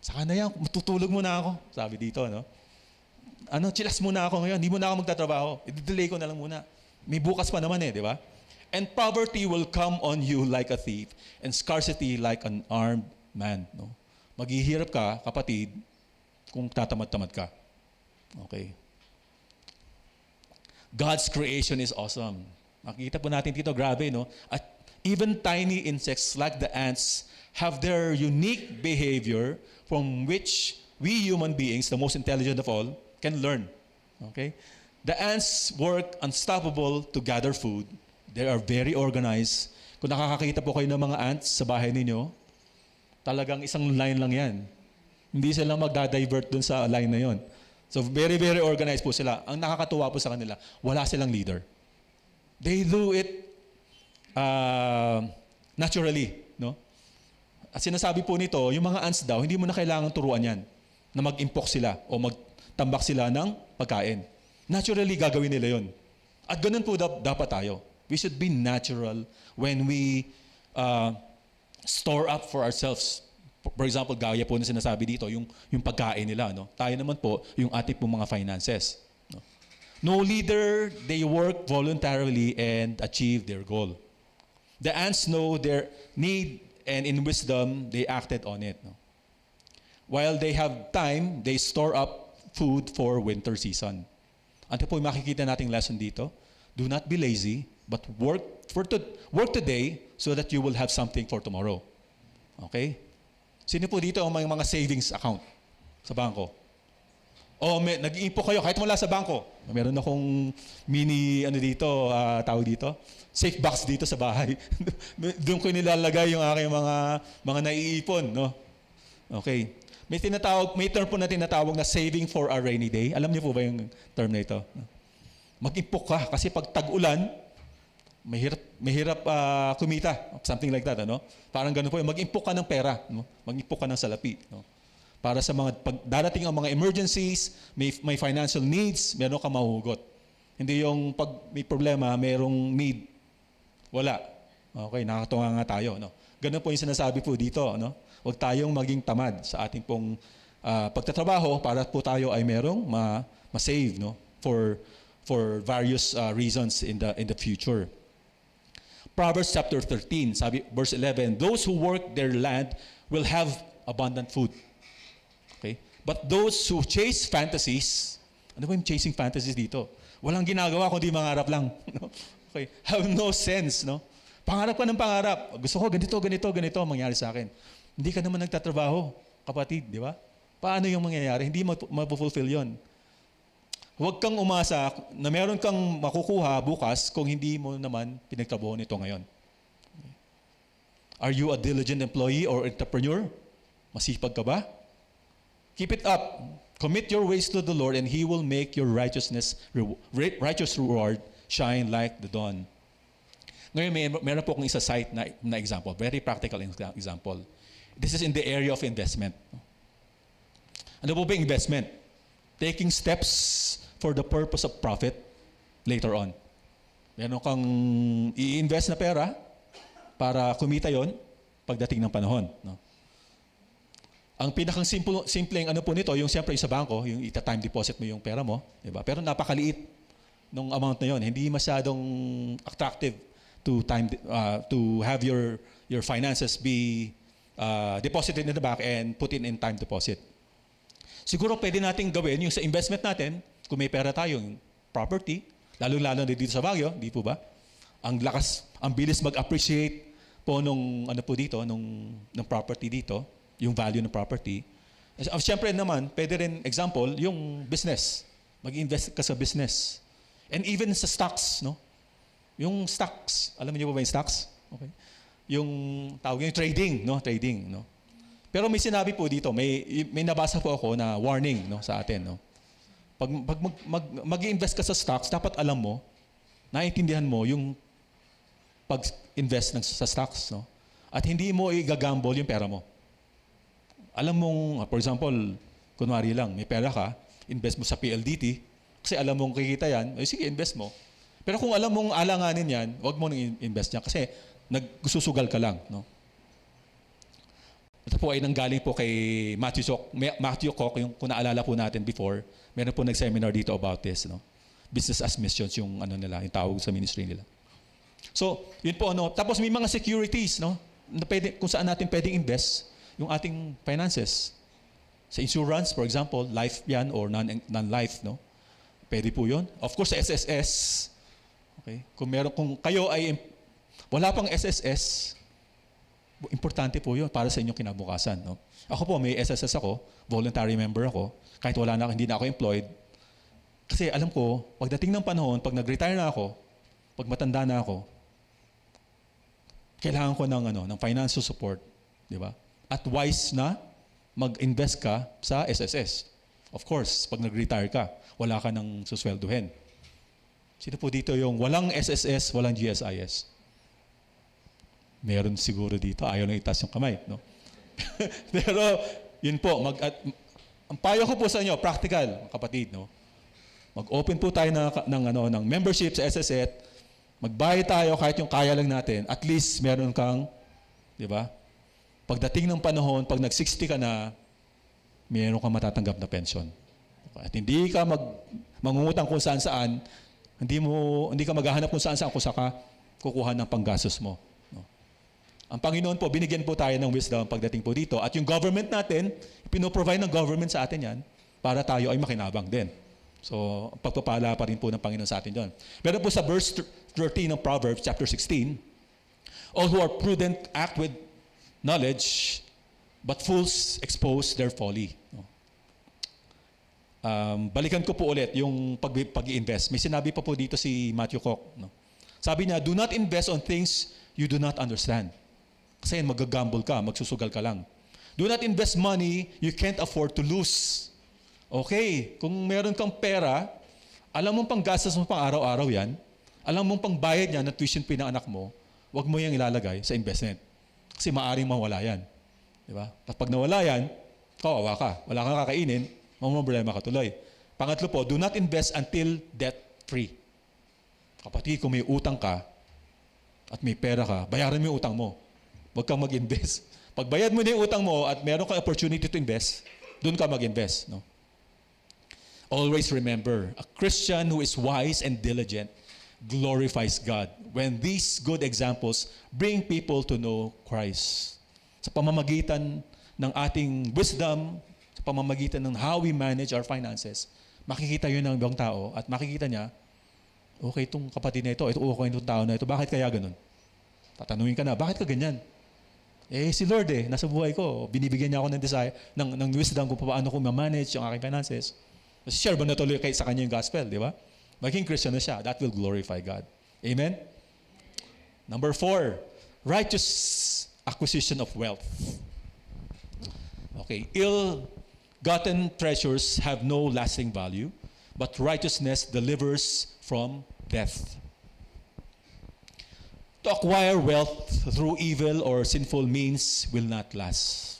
Saka na yan, matutulog muna ako. Sabi dito, chilas muna ako ngayon, hindi muna ako magtatrabaho. I-delay ko na lang muna. May bukas pa naman di ba? And poverty will come on you like a thief, and scarcity like an armed man. No? Maghihirap ka, kapatid, kung tatamad-tamad ka. Okay. God's creation is awesome. Makikita po natin dito, grabe, At even tiny insects like the ants have their unique behavior from which we human beings, the most intelligent of all, can learn. Okay? The ants work unstoppable to gather food. They are very organized. Kung nakakakita po kayo ng mga ants sa bahay ninyo, talagang isang line lang yan. Hindi sila magda-divert dun sa line na yon. So very, very organized po sila. Ang nakakatuwa po sa kanila, wala silang leader. They do it naturally. No? At sinasabi po nito, yung mga ants daw, hindi mo na kailangan turuan yan na mag-impok sila o magtambak sila ng pagkain. Naturally, gagawin nila yon. At ganun po dapat tayo. We should be natural when we store up for ourselves. For example, gaya po na sinasabi dito, yung pagkain nila. No? Tayo naman po, yung ating po mga finances. No leader, they work voluntarily and achieve their goal. The ants know their need and in wisdom, they acted on it. No? While they have time, they store up food for winter season. Ano po yung makikita nating lesson dito? Do not be lazy, but work today so that you will have something for tomorrow. Okay? Sino po dito ang may mga savings account sa bangko? O nag-iimpo kayo kahit wala sa bangko. Meron akong mini, tawag dito, safe box dito sa bahay. Doon ko nilalagay yung aking mga naiipon, no? Okay. May term po na tinatawag na saving for a rainy day. Alam niyo po ba yung term na ito? Mag-impok ka kasi pag tag-ulan, mahirap kumita. Something like that, ano? Parang ganun po. Mag-impok ka ng pera, no? Mag-impok ka ng salapi, no? Para sa pag darating ang mga emergencies, may financial needs, meron ka mahugot. Hindi yung pag may problema, merong need, wala. Okay, nakakatuwa nga tayo, no? Ganun po yung sinasabi po dito, no? Huwag tayong maging tamad sa ating pong pagtatrabaho para po tayo ay merong ma-save, no? For various reasons in the future. Proverbs chapter 13, sabi verse 11, those who work their land will have abundant food. Okay? But those who chase fantasies, ano ba yung chasing fantasies dito? Walang ginagawa kundi mangarap lang. No? Okay? Have no sense, no? Pangarap ka ng pangarap. Gusto ko ganito mangyari sa akin. Hindi ka naman nagtatrabaho, kapatid, di ba? Paano yung mangyayari? Hindi mapufulfill yon. Huwag kang umasa na meron kang makukuha bukas kung hindi mo naman pinagtrabaho nito ngayon. Are you a diligent employee or entrepreneur? Masipag ka ba? Keep it up. Commit your ways to the Lord and He will make your righteous reward shine like the dawn. Ngayon, meron po akong isa-cite na example. Very practical example. This is in the area of investment. Ano po ba yung investment? Taking steps for the purpose of profit later on. Meron kang i-invest na pera para kumita yon pagdating ng panahon. No? Ang pinakang simpleng ano po nito, yung siyempre sa bangko, yung ita-time deposit mo yung pera mo, diba? Pero napakaliit ng amount na yon. Hindi masyadong attractive to have your finances be deposited in the bank and put in time deposit. Siguro pwede nating gawin yung sa investment natin, kung may pera tayo, yung property, lalo-lalo na dito sa Baguio, di po ba? Ang bilis mag-appreciate po nung property dito, yung value ng property. Siyempre naman, pwede rin example, yung business. Mag-invest ka sa business. And even sa stocks, no? Yung stocks, alam niyo ba yung stocks? Okay. Yung tawag yung trading, no? Trading, no? Pero may sinabi po dito, may nabasa po ako na warning, no, sa atin, no. Pag mag-invest ka sa stocks, dapat alam mo, naiintindihan mo yung pag-invest sa stocks, no. At hindi mo i-gamble yung pera mo. Alam mong, for example, kunwari lang, may pera ka, invest mo sa PLDT, kasi alam mong kikita yan, sige, invest mo. Pero kung alam mong alanganin yan, huwag mo nang invest yan kasi nagsusugal ka lang, no. Ito po ay nanggaling po kay Matthew Koch, yung kung naalala po natin before, meron po nag-seminar dito about this, no. Business as missions yung nila, yung tawag sa ministry nila. So, yun po tapos may mga securities, no, na kung saan natin pwedeng invest yung ating finances. Sa insurance, for example, life yan or non-life, no. Pwede po yun. Of course, sa SSS. Okay? Kung kayo ay wala pang SSS, importante po yun para sa inyong kinabukasan. No? Ako po, may SSS ako, voluntary member ako, kahit hindi na ako employed. Kasi alam ko, pagdating ng panahon, pag nag-retire na ako, pag matanda na ako, kailangan ko ng financial support. Di ba? At wise na mag-invest ka sa SSS. Of course, pag nag-retire ka, wala ka nang suswelduhin. Sino po dito yung walang SSS, walang GSIS? Meron siguro dito, ayaw nang itaas yung kamay, no? Pero, yun po, ang payo ko po sa inyo, practical, kapatid, no? Mag-open po tayo ng membership sa SSS, magbayad tayo kahit yung kaya lang natin, at least meron kang, di ba? Pagdating ng panahon, pag nag-60 ka na, meron kang matatanggap na pension. At hindi ka mangungutang kung saan-saan, hindi ka maghahanap kung saan-saan kung saka kukuha ng panggastos mo. Ang Panginoon po, binigyan po tayo ng wisdom pagdating po dito. At yung government natin, pinoprovide ng government sa atin yan para tayo ay makinabang din. So, pagpapala pa rin po ng Panginoon sa atin doon. Meron po sa verse 13 ng Proverbs chapter 16, all who are prudent act with knowledge, but fools expose their folly. Balikan ko po ulit yung pag-i-invest. May sinabi pa po dito si Matthew Koch. No? Sabi niya, do not invest on things you do not understand. Kasi mag-gamble ka, magsusugal ka lang. Do not invest money you can't afford to lose. Okay, kung meron kang pera, alam mong pang gastos mo pang araw-araw yan, alam mong pang bayad niya ng tuition fee ng anak mo, huwag mo yung ilalagay sa investment. Kasi maaring mawala yan. Di ba? Pag nawala yan, kawawa ka. Wala kang kakainin, problema ka tuloy. Pangatlo po, do not invest until debt-free. Kapatid, kung may utang ka at may pera ka, bayaran mo yung utang mo. Huwag kang mag-invest. Pag bayad mo na yung utang mo at meron kang opportunity to invest, doon ka mag-invest. No? Always remember, a Christian who is wise and diligent glorifies God when these good examples bring people to know Christ. Sa pamamagitan ng ating wisdom, sa pamamagitan ng how we manage our finances, makikita yun ng ibang tao at makikita niya, okay, itong kapatid na ito okay itong tao na ito, bakit kaya ganun? Tatanungin ka na, bakit ka ganyan? Si Lord nasa buhay ko, binibigyan niya ako ng desire, ng wisdom kung paano ko ma-manage yung aking finances. Kasi share ba natuloy sa kanya yung gospel, di ba? Maging Christian na siya, that will glorify God. Amen? Number 4, righteous acquisition of wealth. Okay, ill-gotten treasures have no lasting value, but righteousness delivers from death. To acquire wealth through evil or sinful means will not last.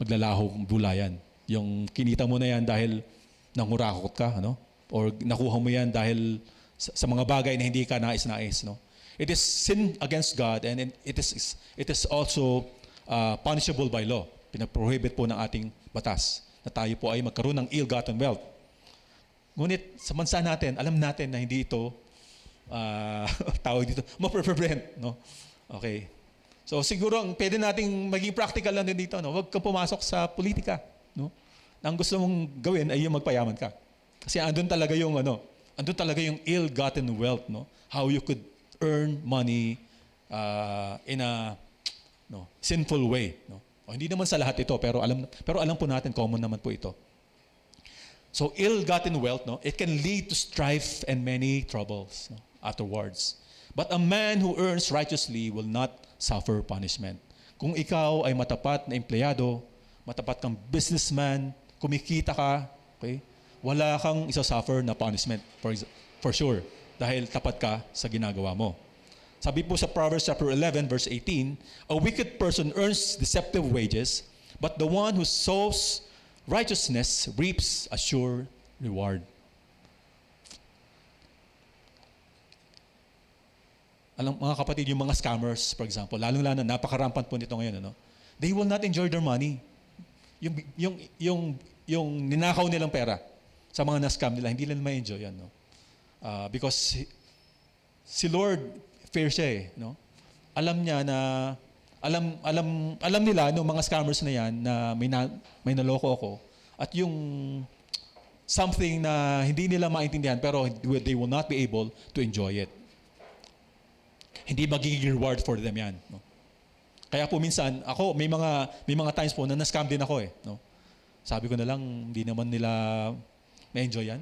Maglalaho ang bulayan. Yung kinita mo na yan dahil nangurakot ka, ano? Or nakuha mo yan dahil sa mga bagay na hindi ka nais-nais, no? It is sin against God and it is also punishable by law. Pinaprohibit po ng ating batas na tayo po ay magkaroon ng ill-gotten wealth. Ngunit sa bansa natin, alam natin na hindi ito tawag dito, ma-prevent, no? Okay. So siguro pwede nating maging practical lang din dito, no? Huwag kang pumasok sa politika, no? Ang gusto mong gawin ay yung magpayaman ka. Kasi andun talaga yung ill-gotten wealth, no? How you could earn money in a sinful way, no? O, hindi naman sa lahat ito, pero alam po natin common naman po ito. So ill-gotten wealth, no, it can lead to strife and many troubles, no, afterwards. But a man who earns righteously will not suffer punishment. Kung ikaw ay matapat na empleyado, matapat kang businessman, kumikita ka, okay, wala kang isa-suffer na punishment for sure dahil tapat ka sa ginagawa mo. Sabi po sa Proverbs chapter 11 verse 18, a wicked person earns deceptive wages, but the one who sows righteousness reaps a sure reward. Alam mga kapatid, yung mga scammers, for example, lalong-lalo napakarampant po nito ngayon, ano? They will not enjoy their money. Yung ninakaw nilang pera sa mga na-scam nila, hindi nila ma-enjoy yan, no? Because si Lord, fair siya no? Alam niya na alam nila no mga scammers na yan na may naloko ako at yung something na hindi nila maintindihan pero they will not be able to enjoy it. Hindi magiging reward for them yan, no? Kaya po minsan ako may mga times po na na-scam din ako no? Sabi ko na lang hindi naman nila ma-enjoy yan.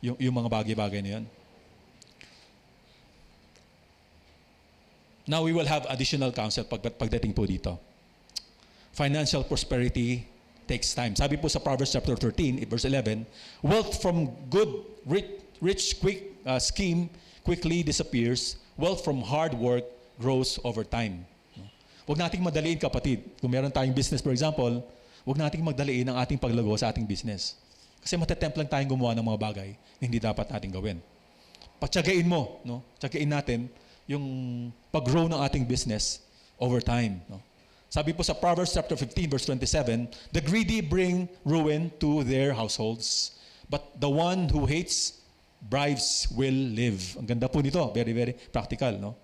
Yung mga bagay-bagay na yan. Now we will have additional counsel pagdating po dito. Financial prosperity takes time. Sabi po sa Proverbs chapter 13, verse 11, wealth from good, rich, quick scheme quickly disappears. Wealth from hard work grows over time. Huwag nating madaliin, kapatid. Kung meron tayong business, for example, huwag nating magdaliin ang ating paglago sa ating business. Kasi matetempt lang tayong gumawa ng mga bagay na hindi dapat nating gawin. Patsagain mo, no? Tsagain natin yung pag-grow ng ating business over time, no? Sabi po sa Proverbs chapter 15 verse 27, the greedy bring ruin to their households, but the one who hates bribes will live. Ang ganda po nito, very very practical, no?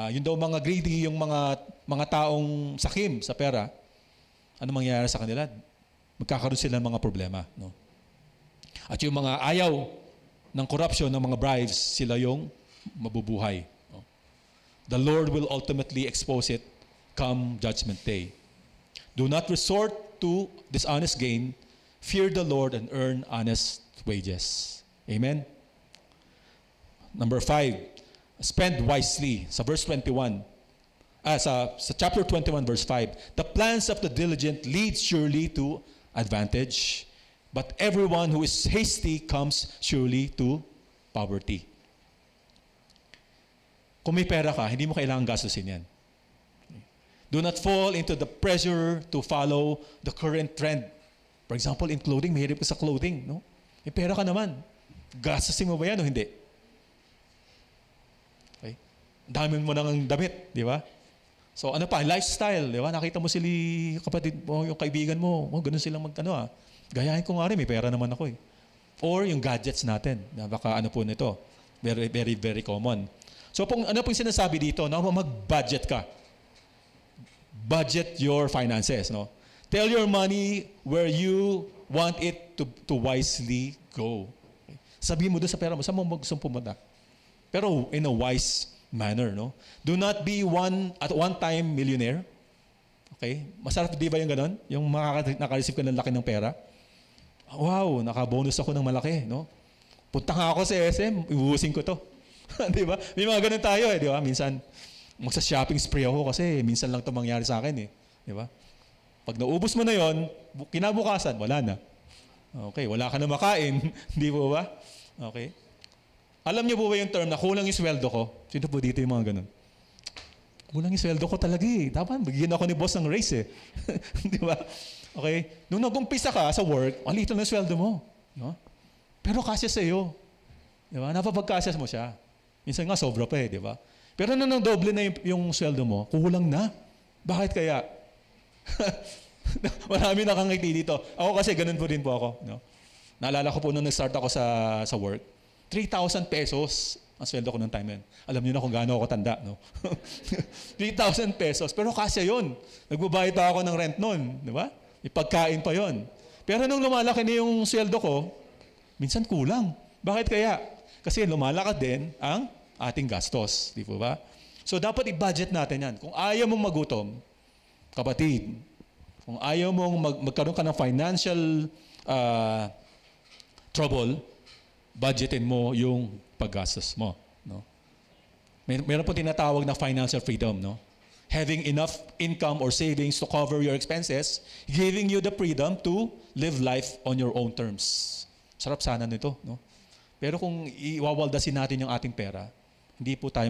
Yun daw mga greedy, yung mga taong sakim sa pera, ano mangyayari sa kanila? Magkakaroon sila ng mga problema, no? At yung mga ayaw ng corruption, ng mga bribes, sila yung mabubuhay. The Lord will ultimately expose it come Judgment Day. Do not resort to dishonest gain. Fear the Lord and earn honest wages. Amen? Number 5, spend wisely. Sa verse 21, sa chapter 21, verse 5, the plans of the diligent lead surely to advantage, but everyone who is hasty comes surely to poverty. Kung may pera ka, hindi mo kailangan gastusin yan. Do not fall into the pressure to follow the current trend. For example, in clothing, mahirap ka sa clothing. No? May pera ka naman. Gastusin mo ba yan o hindi? Okay? Dami mo nang damit, di ba? So ano pa, lifestyle, di ba? Nakita mo sila kapatid mo, yung kaibigan mo, ganun silang gayahin ko nga rin, may pera naman ako eh. Or yung gadgets natin, na baka ano po nito, very, very, very common. So ano pong sinasabi dito, no? Mag-budget ka. Budget your finances, no? Tell your money where you want it to wisely go. Okay? Sabihin mo doon sa pera mo, saan mo gusto pumunta? Pero in a wise manner, no? Do not be at one time millionaire. Okay? Masarap di ba yung ganon? Yung naka-receive ka ng laki ng pera. Wow, naka-bonus ako ng malaki, no? Punta nga ako sa SM, ibuhusin ko to. Di ba? May mga ganun tayo eh, di ba? Minsan, magsa-shopping spree ako kasi minsan lang ito mangyari sa akin eh. Di ba? Pag naubos mo na yon, kinabukasan, wala na. Okay, wala ka na makain. Di po ba? Okay. Alam niyo po ba yung term na kulang yung sweldo ko? Sino po dito yung mga ganun? Kulang yung sweldo ko talaga eh. Dapat, bigyan ako ni boss ng raise eh. Di ba? Okay? Nung nag-umpisa ka sa work, ang liit lang yung sweldo mo. No? Pero kasya sa iyo. Di ba? Napapagkasya mo siya. Minsan nga sobra pa eh, di ba? Pero nung doble na yung sweldo mo, kulang na. Bakit kaya? Marami nakangiti dito. Ako kasi ganun po din po ako. No? Naalala ko po nung nag-start ako sa work, 3,000 pesos ang sweldo ko nung time yun. Alam niyo na kung gaano ako tanda. No? 3,000 pesos. Pero kasya yun. Nagbabayad pa ako ng rent nun. Di ba? Ipagkain pa yun. Pero nung lumalaki na yung sweldo ko, minsan kulang. Bakit kaya? Kasi lumalakad din ang ating gastos. Di po ba? So dapat i-budget natin yan. Kung ayaw mong magutom, kapatid, kung ayaw mong magkaroon ka ng financial trouble, budgetin mo yung paggastos mo. No? Meron po tinatawag na financial freedom. No? Having enough income or savings to cover your expenses, giving you the freedom to live life on your own terms. Sarap sana nito. No? Pero kung iwawaldasin natin yung ating pera, hindi po tayo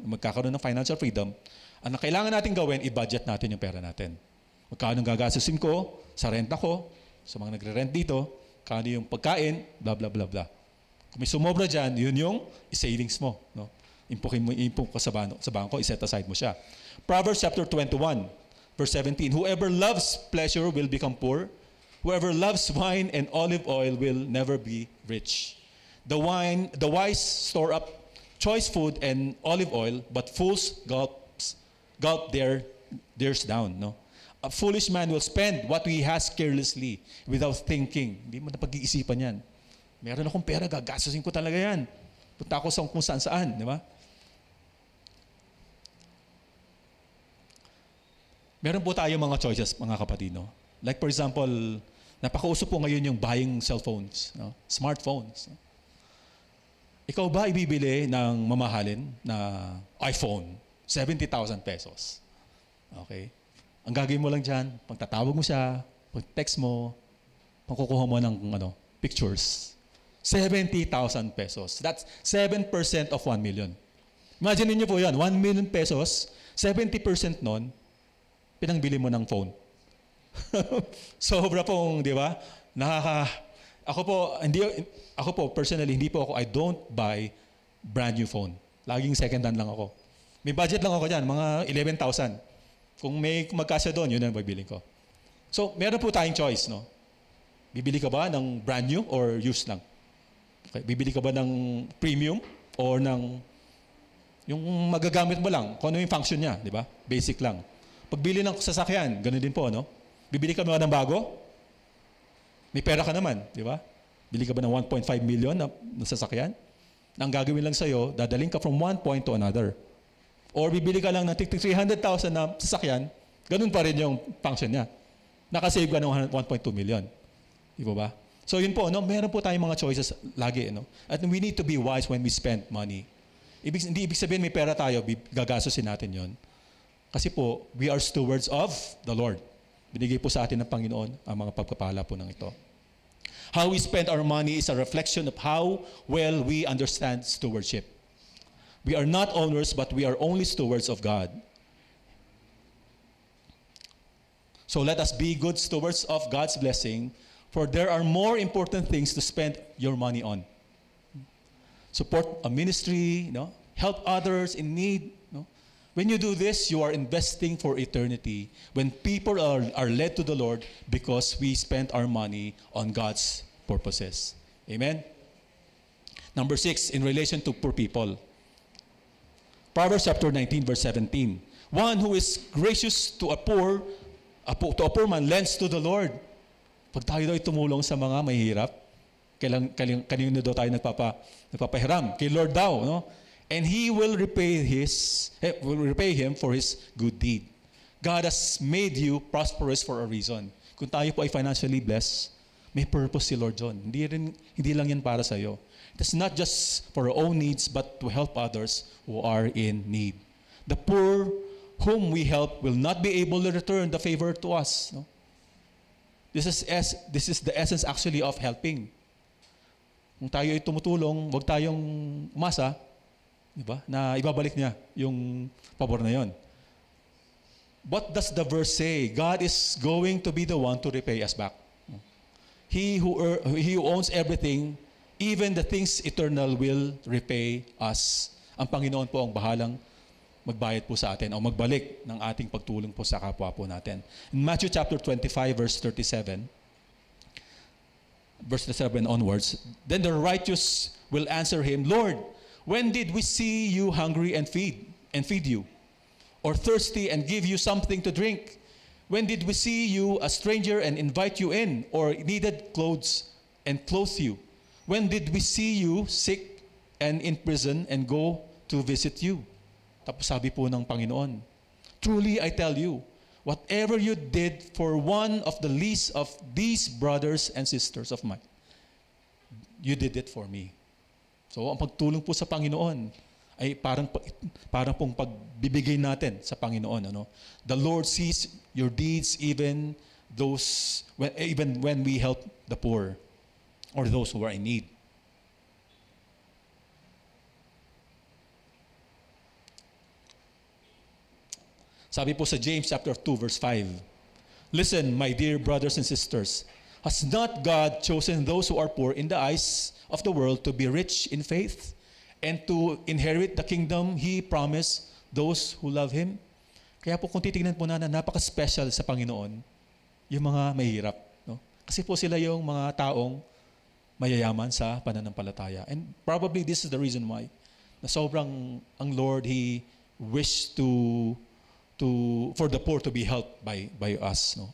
magkakaroon ng financial freedom. Ang kailangan natin gawin, i-budget natin yung pera natin. Magkano gagastusin ko sa renta ko, sa mga nagre-rent dito, kano yung pagkain, blah, blah, blah, blah. Kung may sumobra dyan, yun yung savings mo. No? Impok ka sa bangko, iset aside mo siya. Proverbs chapter 21, verse 17, whoever loves pleasure will become poor. Whoever loves wine and olive oil will never be rich. The wise store up choice food and olive oil, but fools gulp theirs down. No? A foolish man will spend what he has carelessly without thinking. Hindi mo na pag-iisipan yan. Meron akong pera, gagastusin ko talaga yan. Punta ako sa kung saan-saan, di ba? Meron po tayo mga choices, mga kapatid. No? Like for example, napakauso po ngayon yung buying cellphones, no? Smartphones. No? Ikaw ba ibibili ng mamahalin na iPhone? 70,000 pesos. Okay? Ang gagawin mo lang dyan, pagtatawag mo siya, pag-text mo, pagkukuha mo ng pictures. 70,000 pesos. That's 7% of 1 million. Imagine niyo po yan, 1 million pesos, 70% nun, pinangbili mo ng phone. Sobra pong, di ba? Ako po, personally, I don't buy brand new phone. Laging second hand lang ako. May budget lang ako dyan, mga 11,000. Kung may magkasya doon, yun ang bibiling ko. So, meron po tayong choice, no? Bibili ka ba ng brand new or used lang? Okay. Bibili ka ba ng premium or ng yung magagamit mo lang, kung ano yung function niya, di ba? Basic lang. Pagbili ng sasakyan, ganun din po, no? Bibili ka ba ng bago? May pera ka naman, di ba? Bili ka ba ng 1.5 million na sasakyan? Na ang gagawin lang sa'yo, dadaling ka from one point to another. Or bibili ka lang ng 300,000 na sasakyan, ganun pa rin yung function niya. Nakasave ka ng 1.2 million. Di ba? So yun po, no? Meron po tayong mga choices lagi. No? At we need to be wise when we spend money. Hindi ibig sabihin may pera tayo, gagastusin natin yon. Kasi po, we are stewards of the Lord. Binigay po sa atin ng Panginoon ang mga pagpapala po ng ito. How we spend our money is a reflection of how well we understand stewardship. We are not owners, but we are only stewards of God. So let us be good stewards of God's blessing, for there are more important things to spend your money on. Support a ministry, help others in need. When you do this, you are investing for eternity. When people are led to the Lord because we spent our money on God's purposes. Amen? Number 6, in relation to poor people. Proverbs chapter 19, verse 17. One who is gracious to a poor man lends to the Lord. Pag tayo daw ay tumulong sa mga mahihirap, kanino daw tayo nagpapahiram? Kay Lord daw, no? And He will repay him for his good deed. God has made you prosperous for a reason. Kung tayo po ay financially blessed, may purpose si Lord John. Hindi lang yan para sa iyo. It's not just for our own needs, but to help others who are in need. The poor whom we help will not be able to return the favor to us. No? This is the essence actually of helping. Kung tayo ay tumutulong, huwag tayong umasa, diba? Na ibabalik niya yung pabor na yon. What does the verse say? God is going to be the one to repay us back. He who owns everything, even the things eternal, will repay us. Ang Panginoon po ang bahalang magbayad po sa atin o magbalik ng ating pagtulong po sa kapwa po natin. In Matthew chapter 25, verse 37 onwards, then the righteous will answer him, Lord, when did we see you hungry and feed you? Or thirsty and give you something to drink? When did we see you a stranger and invite you in? Or needed clothes and clothe you? When did we see you sick and in prison and go to visit you? Tapos sabi po ng Panginoon, truly I tell you, whatever you did for one of the least of these brothers and sisters of mine, you did it for me. So, ang pagtulong po sa Panginoon ay parang pong pagbibigay natin sa Panginoon. Ano? The Lord sees your deeds even when we help the poor or those who are in need. Sabi po sa James chapter 2, verse 5, listen, my dear brothers and sisters, has not God chosen those who are poor in the eyes of the world to be rich in faith and to inherit the kingdom He promised those who love Him? Kaya po kung titignan po natin, napaka-special sa Panginoon yung mga mahirap. No? Kasi po sila yung mga taong mayayaman sa pananampalataya. And probably this is the reason why na sobrang ang Lord, He wished for the poor to be helped by us. No?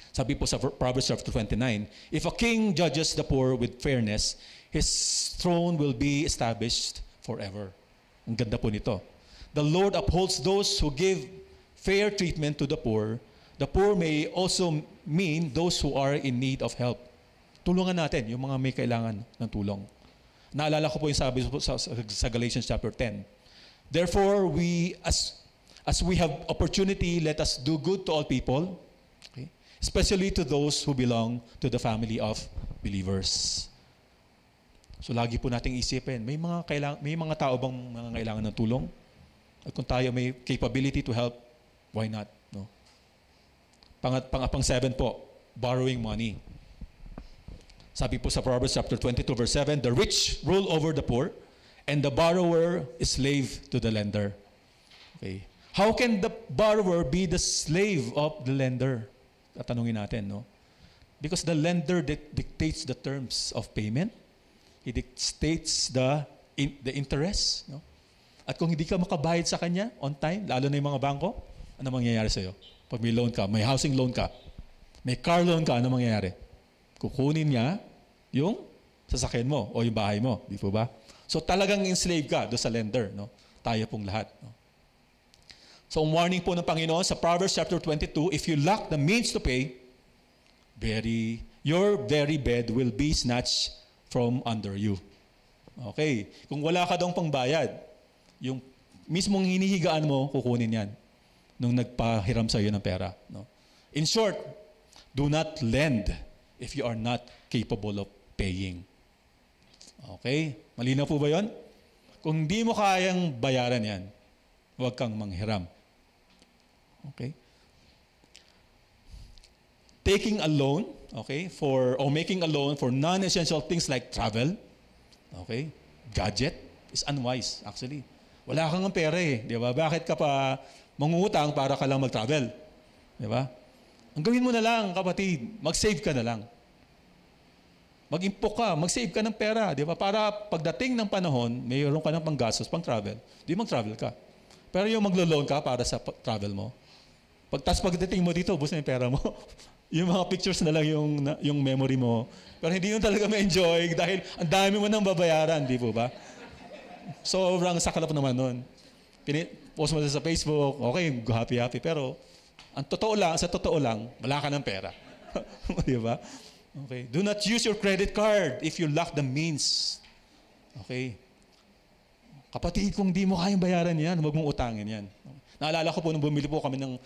Sabi po sa Proverbs chapter 29, if a king judges the poor with fairness, his throne will be established forever. Ang ganda po nito. The Lord upholds those who give fair treatment to the poor. The poor may also mean those who are in need of help. Tulungan natin yung mga may kailangan ng tulong. Naalala ko po yung sabi sa Galatians chapter 10. Therefore, as we have opportunity, let us do good to all people, okay? Especially to those who belong to the family of believers. So lagi po nating isipin, may mga tao bang mga kailangan ng tulong? At kung tayo may capability to help, why not? No? Pang 7 po, borrowing money. Sabi po sa Proverbs chapter 22 verse 7, the rich rule over the poor, and the borrower is slave to the lender. Okay. How can the borrower be the slave of the lender? Tatanungin natin, no? Because the lender dictates the terms of payment. He dictates the interest, no? At kung hindi ka makabayad sa kanya on time, lalo na yung mga bangko, ano mangyayari sa'yo? Pag may loan ka, may housing loan ka, may car loan ka, ano mangyayari? Kukunin niya yung sasakyan mo o yung bahay mo. Di po ba? So talagang enslave ka do sa lender. No? Tayo pong lahat. No? So ang warning po ng Panginoon sa Proverbs chapter 22, if you lack the means to pay, your very bed will be snatched from under you. Okay. Kung wala ka daw pangbayad, yung mismong hinihigaan mo, kukunin yan nung nagpahiram sa iyo ng pera. No? In short, do not lend if you are not capable of paying. Okay? Malinaw po ba yun? Kung di mo kayang bayaran yan, huwag kang manghiram. Okay? Taking a loan, okay, or making a loan for non-essential things like travel, okay, gadget, is unwise, actually. Wala kang pera eh, di ba? Bakit ka pa mangungutang para ka lang mag-travel? Di ba? Ang gawin mo na lang, kapatid, mag-save ka na lang. Mag-impok ka, mag-save ka ng pera, di ba? Para pagdating ng panahon, mayroon ka ng panggastos, pang-travel, di mag-travel ka. Pero yung maglo-loan ka para sa travel mo, pagdating mo dito, ubos na yung pera mo. Yung mga pictures na lang yung memory mo. Pero hindi mo talaga ma-enjoy dahil ang dami mo nang babayaran, di po ba? Sobrang sakalap naman nun. Post mo sa Facebook, okay, happy-happy. Pero sa totoo lang, wala ka ng pera. Di ba? Okay. Do not use your credit card if you lack the means. Okay. Kapatid, kung di mo kayang bayaran yan, huwag mong utangin yan. Naalala ko po nung bumili po kami nung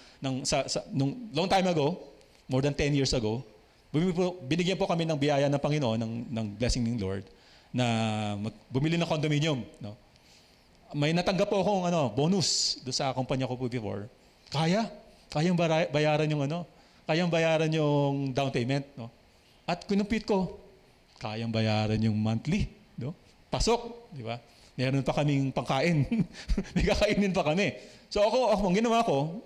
long time ago, more than 10 years ago, binigyan po kami ng biyaya ng Panginoon, ng blessing ng Lord, na bumili ng condominium. No? May natanggap po akong bonus doon sa kumpanya ko po before. Kayang bayaran yung down payment. No? At kinumpit ko, kayang bayaran yung monthly. No? Pasok, di ba? Meron pa kaming pangkain. May kakainin pa kami. So ang ginawa ko,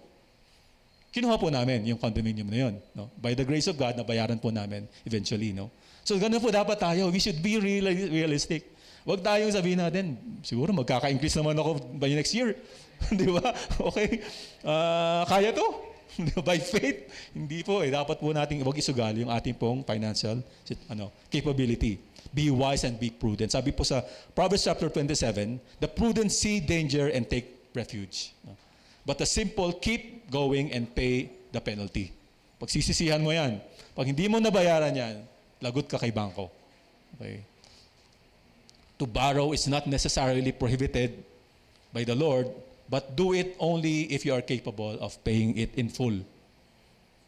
kinuha po namin yung condominium na yun. No? By the grace of God, nabayaran po namin eventually. No? So ganun po dapat tayo. We should be realistic. Huwag tayong sabihin natin, siguro magkaka-increase naman ako by next year. Di ba? Okay. Kaya to. By faith. Hindi po. Dapat po natin huwag isugali yung ating pong financial capability. Be wise and be prudent. Sabi po sa Proverbs chapter 27, the prudent see danger and take refuge. No? But the simple keep going and pay the penalty. Pagsisisihan mo yan. Pag hindi mo nabayaran yan, lagot ka kay bangko. Okay? To borrow is not necessarily prohibited by the Lord, but do it only if you are capable of paying it in full.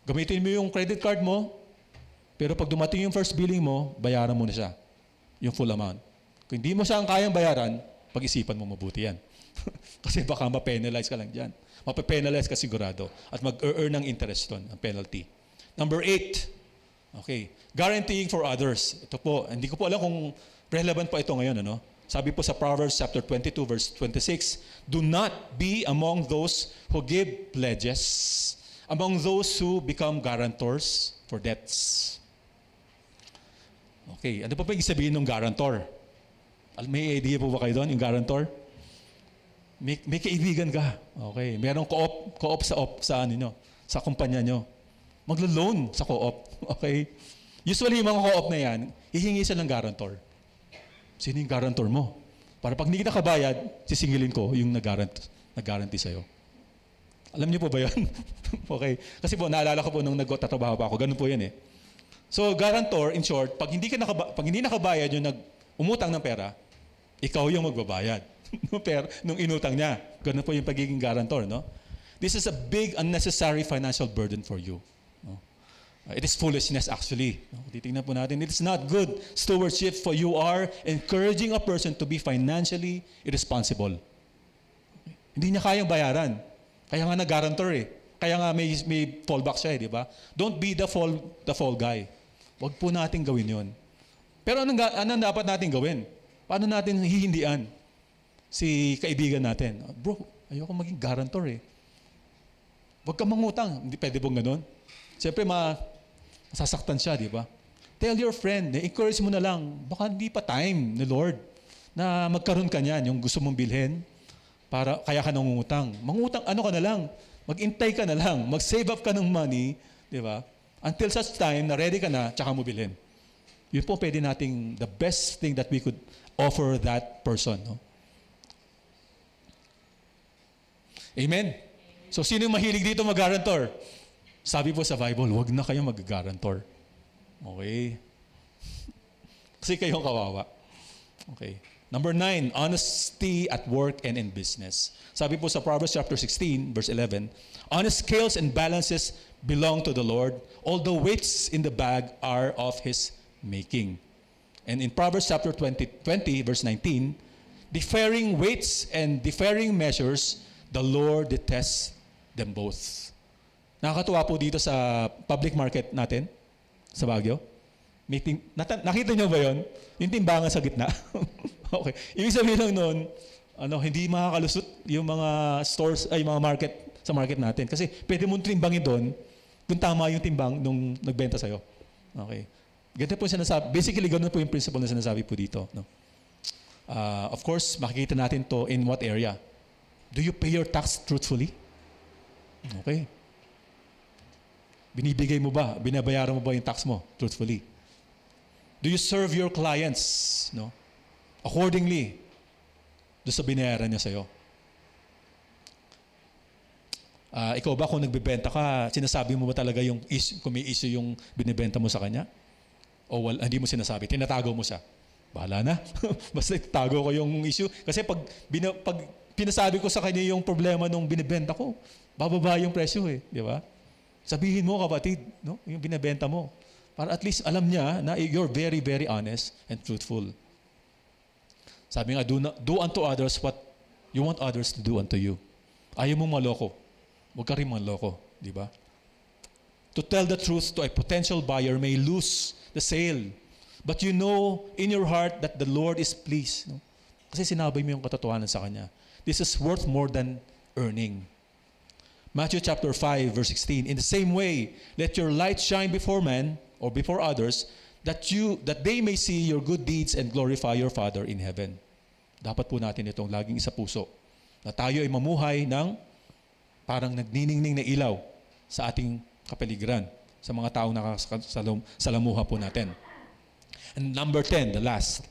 Gamitin mo yung credit card mo, pero pag dumating yung first billing mo, bayaran mo na siya. Yung full amount. Kung hindi mo siya ang kayang bayaran, pag-isipan mo mabuti yan. Kasi baka ma-penalize ka lang dyan. Mape-penalize ka sigurado. At mag-earn ng interest doon, ang penalty. Number 8. Okay. Guaranteeing for others. Ito po, hindi ko po alam kung relevant pa ito ngayon. Sabi po sa Proverbs chapter 22, verse 26, do not be among those who give pledges, among those who become guarantors for debts. Okay. Ano pa ibig sabihin ng guarantor? May idea po ba kayo doon, yung guarantor? May kaibigan ka. Okay. Merong co-op sa kumpanya nyo. Maglo-loan sa co-op. Okay. Usually, yung mga co-op na yan, hihingi sila ng guarantor. Sino yung guarantor mo? Para pag hindi kita kabayad, sisingilin ko yung nag-guarantee sa'yo. Alam niyo po ba yun? Okay. Kasi po, naalala ko po nung nagtatrabaho pa ako, ganun po yan eh. So, guarantor, in short, pag hindi nakabayad yung umutang ng pera, ikaw yung magbabayad. Nung inutang niya. Ganun po yung pagiging guarantor, no? This is a big unnecessary financial burden for you. No? It is foolishness actually. No? Titingnan po natin. It is not good stewardship for you are encouraging a person to be financially irresponsible. Hindi niya kayang bayaran. Kaya nga nag-guarantor eh. Kaya nga may fallback siya eh, di ba? Don't be the fall guy. Huwag po natin gawin yon. Pero anong dapat natin gawin? Paano natin hihindian si kaibigan natin? Bro, ayoko maging guarantor eh. Huwag ka mangutang. Hindi pwede pong ganun. Siyempre, masasaktan siya, di ba? Tell your friend, encourage mo na lang, baka hindi pa time ni Lord na magkaroon ka niyan, yung gusto mong bilhin, kaya ka nangungutang. Mangutang, ka na lang, mag-intay ka na lang, mag-save up ka ng money, di ba? Until such time na ready ka na, tsaka mo bilhin. Yun po pwede nating the best thing that we could offer that person. No? Amen? So, sino yung mahilig dito mag-guarantor? Sabi po sa Bible, huwag na kayong mag-guarantor. Okay? Kasi kayong kawawa. Okay. Number 9, honesty at work and in business. Sabi po sa Proverbs chapter 16, verse 11, honest scales and balances belong to the Lord. All the weights in the bag are of His making. And in Proverbs chapter 20, verse 19, differing weights and differing measures, the Lord detests them both. Nakakatuwa po dito sa public market natin, sa Baguio. Nakita niyo ba yon? Yung timbangan sa gitna. Okay. Ibig sabihin lang noon, hindi makakalusot yung mga stores, ay mga market, sa market natin. Kasi pwede mong timbangin doon kung tama yung timbang nung nagbenta sa'yo. Okay. Ganito po sinasabi. Basically, ganun po yung principle na sinasabi po dito. No? Of course, makikita natin to in what area? Do you pay your tax truthfully? Okay. Binibigay mo ba? Binabayaran mo ba yung tax mo truthfully? Do you serve your clients, no? Accordingly, doon sa binayaran niya sa'yo? Ikaw ba kung nagbebenta ka, sinasabi mo ba talaga yung kung may issue yung binibenta mo sa kanya? O hindi mo sinasabi, tinatago mo siya? Bahala na. Basta tago ko yung issue. Kasi pag pinasabi ko sa kanya yung problema nung binibenta ko, bababa yung presyo eh. Di ba? Sabihin mo kapatid, no? Yung binibenta mo. Para at least alam niya na you're very, very honest and truthful. Sabi nga, do unto others what you want others to do unto you. Ayaw mong maloko. Huwag ka rin manloko. Di ba? To tell the truth to a potential buyer may lose the sale. But you know in your heart that the Lord is pleased. No? Kasi sinabi mo yung katotohanan sa Kanya. This is worth more than earning. Matthew chapter 5, verse 16. In the same way, let your light shine before men or before others, that they may see your good deeds and glorify your Father in heaven. Dapat po natin itong laging isa puso. Na tayo ay mamuhay ng parang nagniningning na ilaw sa ating kapaligiran, sa mga taong nakasalamuha po natin. And number 10, the last.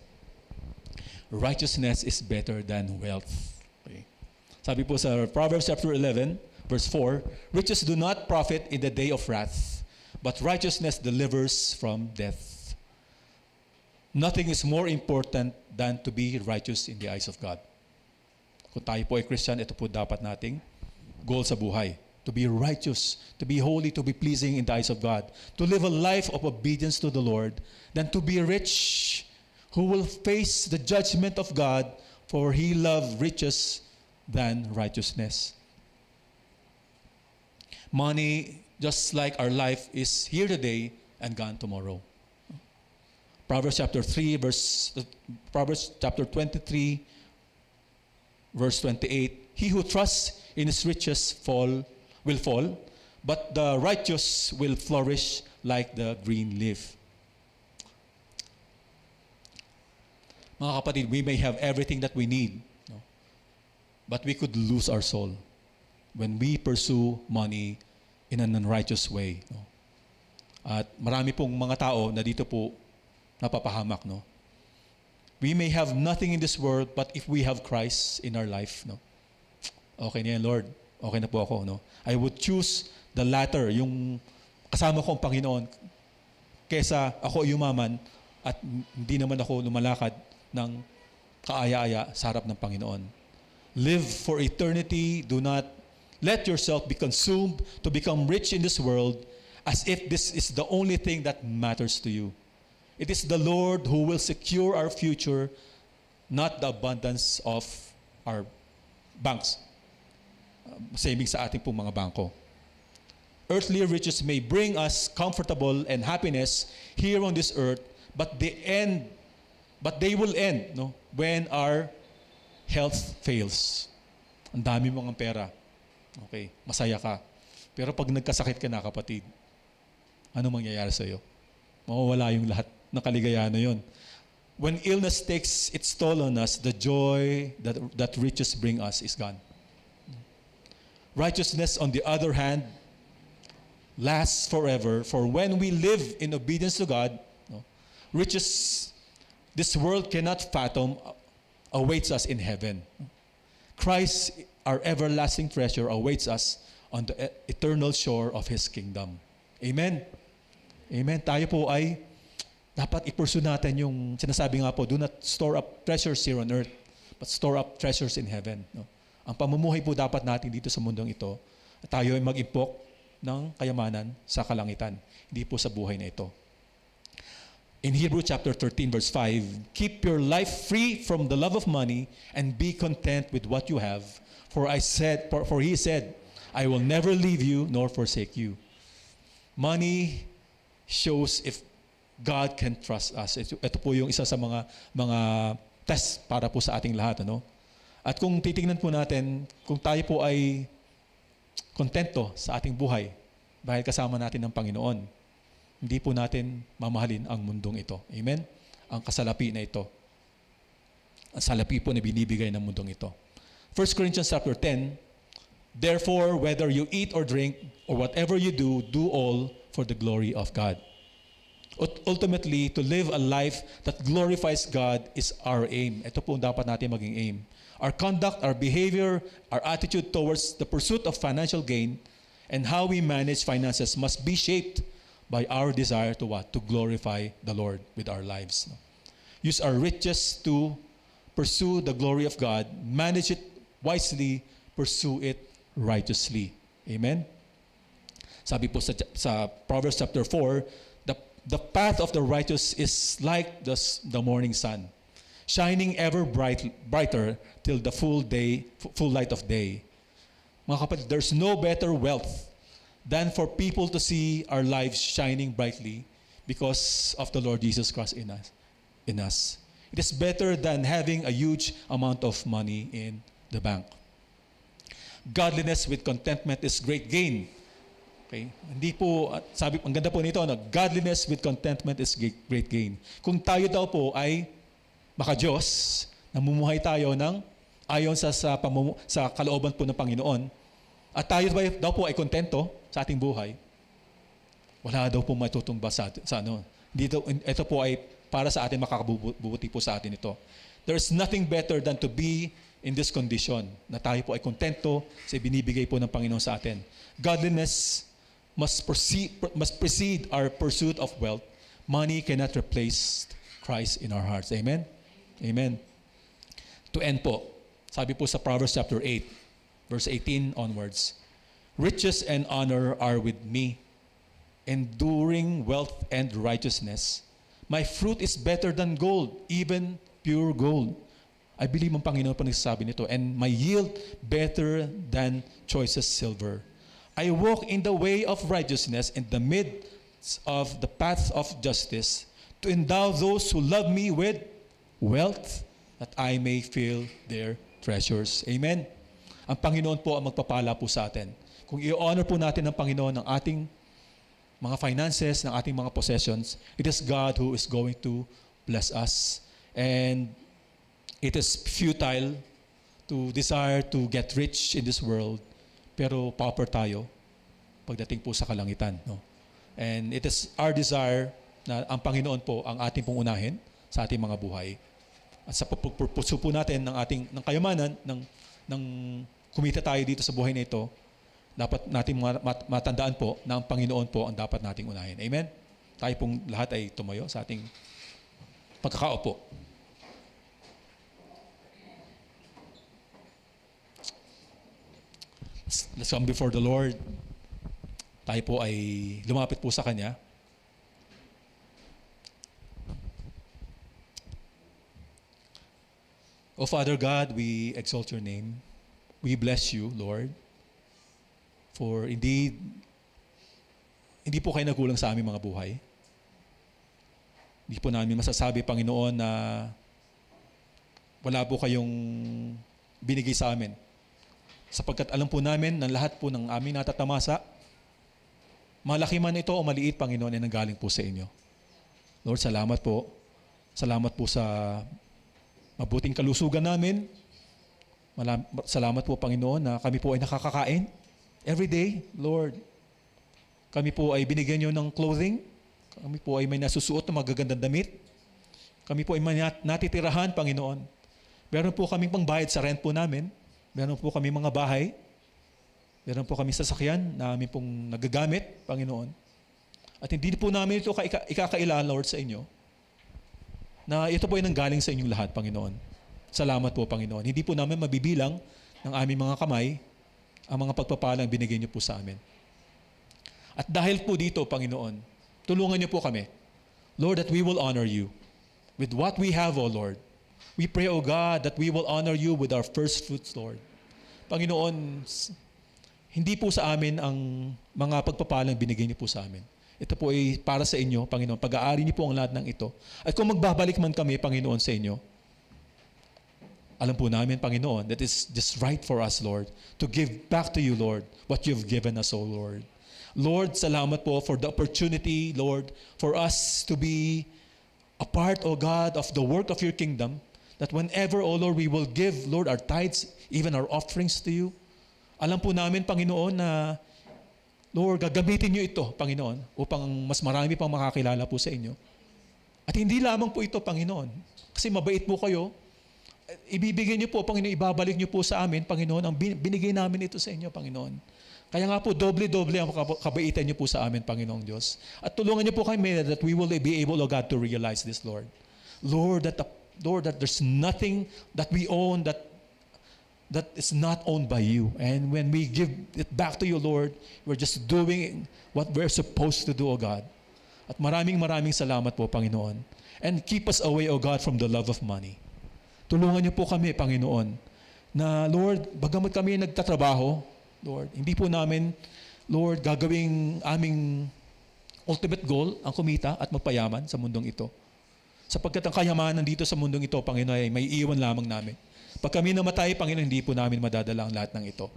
Righteousness is better than wealth. Okay. Sabi po sa Proverbs chapter 11, verse 4, riches do not profit in the day of wrath, but righteousness delivers from death. Nothing is more important than to be righteous in the eyes of God. Kung tayo po ay Christian, ito po dapat nating goal sa buhay. To be righteous, to be holy, to be pleasing in the eyes of God. To live a life of obedience to the Lord, than to be rich, who will face the judgment of God, for He loved riches than righteousness. Money, just like our life, is here today and gone tomorrow. Proverbs chapter 23, verse 28. He who trusts in his riches will fall, but the righteous will flourish like the green leaf. Mga kapatid, we may have everything that we need, no? But we could lose our soul when we pursue money in an unrighteous way. No? At marami pong mga tao na dito po napapahamak. No? We may have nothing in this world, but if we have Christ in our life, no? Okay na yan, Lord. Okay na po ako. No? I would choose the latter, yung kasama ko ang Panginoon, kesa ako yumaman at hindi naman ako lumalakad ng kaaya-aya sa harap ng Panginoon. Live for eternity. Do not let yourself be consumed to become rich in this world as if this is the only thing that matters to you. It is the Lord who will secure our future, not the abundance of our banks. Savings sa ating pong mga bangko. Earthly riches may bring us comfortable and happiness here on this earth, but they will end, no, when our health fails. Ang dami mong pera. Okay, masaya ka. Pero pag nagkasakit ka na, kapatid, ano mangyayari sa iyo? Mawawala yung lahat ng kaligayahan na yun. When illness takes its toll on us, the joy that riches bring us is gone. Righteousness, on the other hand, lasts forever. For when we live in obedience to God, no, riches this world cannot fathom awaits us in heaven. Christ, our everlasting treasure, awaits us on the eternal shore of His kingdom. Amen? Amen. Tayo po ay dapat i-pursue natin yung sinasabi nga po, do not store up treasures here on earth, but store up treasures in heaven. No? Ang pamumuhay po dapat natin dito sa mundong ito, tayo ay mag-impok ng kayamanan sa kalangitan, hindi po sa buhay na ito. In Hebrews chapter 13 verse 5, keep your life free from the love of money and be content with what you have. For He said, I will never leave you nor forsake you. Money shows if God can trust us. Ito po yung isa sa mga test para po sa ating lahat. Ano? At kung titingnan po natin, kung tayo po ay kontento sa ating buhay dahil kasama natin ng Panginoon, hindi po natin mamahalin ang mundong ito. Amen? Ang kasalapi na ito. Ang salapi po na binibigay ng mundong ito. 1 Corinthians chapter 10, therefore, whether you eat or drink, or whatever you do, do all for the glory of God. Ultimately, to live a life that glorifies God is our aim. Ito po ang dapat natin maging aim. Our conduct, our behavior, our attitude towards the pursuit of financial gain, and how we manage finances must be shaped by our desire to what? To glorify the Lord with our lives. Use our riches to pursue the glory of God, manage it wisely, pursue it righteously. Amen? Sabi po sa Proverbs chapter 4, the path of the righteous is like the morning sun, shining ever brighter till the full light of day. Mga kapatid, there's no better wealth than for people to see our lives shining brightly because of the Lord Jesus Christ in us. It is better than having a huge amount of money in the bank. Godliness with contentment is great gain. Okay? Hindi po, ang ganda po nito, godliness with contentment is great gain. Kung tayo daw po ay maka-Diyos, namumuhay tayo ng ayon sa kalooban po ng Panginoon, at tayo daw po ay kontento sa ating buhay, wala daw po matutumba sa ano. Ito po ay para sa atin, makakabubuti po sa atin ito. There's nothing better than to be in this condition, na tayo po ay kontento sa binibigay po ng Panginoon sa atin. Godliness must precede our pursuit of wealth. Money cannot replace Christ in our hearts. Amen? Amen. To end po, sabi po sa Proverbs chapter 8, verse 18 onwards, riches and honor are with me, enduring wealth and righteousness. My fruit is better than gold, even pure gold. I believe ang Panginoon pa nagsasabi nito. And my yield better than choicest silver. I walk in the way of righteousness in the midst of the path of justice, to endow those who love me with wealth, that I may fill their treasures. Amen? Ang Panginoon po ang magpapala po sa atin. Kung i-honor po natin ng Panginoon ang ating mga finances, ng ating mga possessions, it is God who is going to bless us. And it is futile to desire to get rich in this world, pero pauper tayo pagdating po sa kalangitan. No? And it is our desire na ang Panginoon po ang ating pong unahin sa ating mga buhay. At sa pagpupuso po natin ng kayamanan, ng kumita tayo dito sa buhay na ito, dapat nating matandaan po na ang Panginoon po ang dapat nating unahin. Amen? Tayo pong lahat ay tumayo sa ating pagkakaupo. Let's come before the Lord. Tayo po ay lumapit po sa Kanya. O Father God, we exalt your name. We bless you, Lord. For indeed, hindi po kayo nagkulang sa aming mga buhay. Hindi po namin masasabi, Panginoon, na wala po kayong binigay sa amin. Sapagkat alam po namin na lahat po ng aming natatamasa, malaki man ito o maliit, Panginoon, ay nanggaling po sa inyo. Lord, salamat po. Salamat po sa mabuting kalusugan namin. Salamat po, Panginoon, na kami po ay nakakakain every day, Lord. Kami po ay binigyan nyo ng clothing. Kami po ay may nasusuot na magagandang damit. Kami po ay may natitirahan, Panginoon. Meron po kaming pangbayad sa rent po namin. Meron po kami mga bahay. Meron po kami sasakyan na amin pong nagagamit, Panginoon. At hindi po namin ito ikakailan, Lord, sa inyo. Na ito po ay nanggaling sa inyong lahat, Panginoon. Salamat po, Panginoon. Hindi po namin mabibilang ng aming mga kamay ang mga pagpapalang binigay niyo po sa amin. At dahil po dito, Panginoon, tulungan niyo po kami, Lord, that we will honor you with what we have, O Lord. We pray, O God, that we will honor you with our first fruits, Lord. Panginoon, hindi po sa amin ang mga pagpapalang binigay niyo po sa amin. Ito po ay para sa inyo, Panginoon. Pag-aari niyo po ang lahat ng ito. At kung magbabalik man kami, Panginoon, sa inyo, alam po namin, Panginoon, that is just right for us, Lord, to give back to you, Lord, what you've given us, O Lord. Lord, salamat po for the opportunity, Lord, for us to be a part, O God, of the work of your kingdom, that whenever, O Lord, we will give, Lord, our tithes, even our offerings to you. Alam po namin, Panginoon, na, Lord, gagamitin niyo ito, Panginoon, upang mas marami pang makakilala po sa inyo. At hindi lamang po ito, Panginoon, kasi mabait po kayo, ibibigay niyo po, Panginoon, ibabalik niyo po sa amin, Panginoon, ang binigay namin ito sa inyo, Panginoon. Kaya nga po, doble-doble ang kabaitan niyo po sa amin, Panginoong Diyos. At tulungan niyo po kami that we will be able, O God, to realize this, Lord. Lord, that there's nothing that we own that is not owned by you. And when we give it back to you, Lord, we're just doing what we're supposed to do, O God. At maraming salamat po, Panginoon. And keep us away, O God, from the love of money. Tulungan niyo po kami, Panginoon, na, Lord, bagamat kami nagtatrabaho, Lord, hindi po namin, Lord, gagawing aming ultimate goal ang kumita at magpayaman sa mundong ito. Sapagkat ang kayamanan dito sa mundong ito, Panginoon, ay may iwan lamang namin. Pag kami namatay, Panginoon, hindi po namin madadala ang lahat ng ito.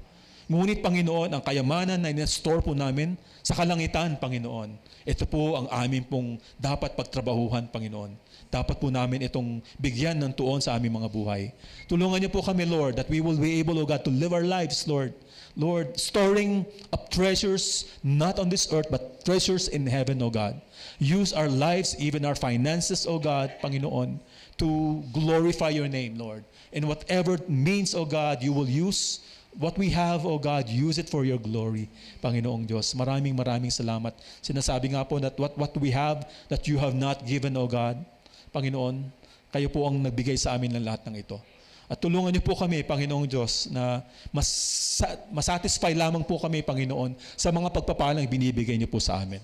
Ngunit, Panginoon, ang kayamanan na in-store po namin sa kalangitan, Panginoon, ito po ang amin pong dapat pagtrabahuhan, Panginoon. Dapat po namin itong bigyan ng tuon sa aming mga buhay. Tulungan niyo po kami, Lord, that we will be able, O God, to live our lives, Lord. Lord, storing up treasures not on this earth, but treasures in heaven, O God. Use our lives, even our finances, O God, Panginoon, to glorify your name, Lord. In whatever means, O God, you will use what we have, O God, use it for your glory, Panginoong Diyos. Maraming salamat. Sinasabi nga po that what we have that you have not given, O God, Panginoon, kayo po ang nagbigay sa amin ng lahat ng ito. At tulungan niyo po kami, Panginoong Diyos, na masatisfy lamang po kami, Panginoon, sa mga pagpapalang binibigay niyo po sa amin.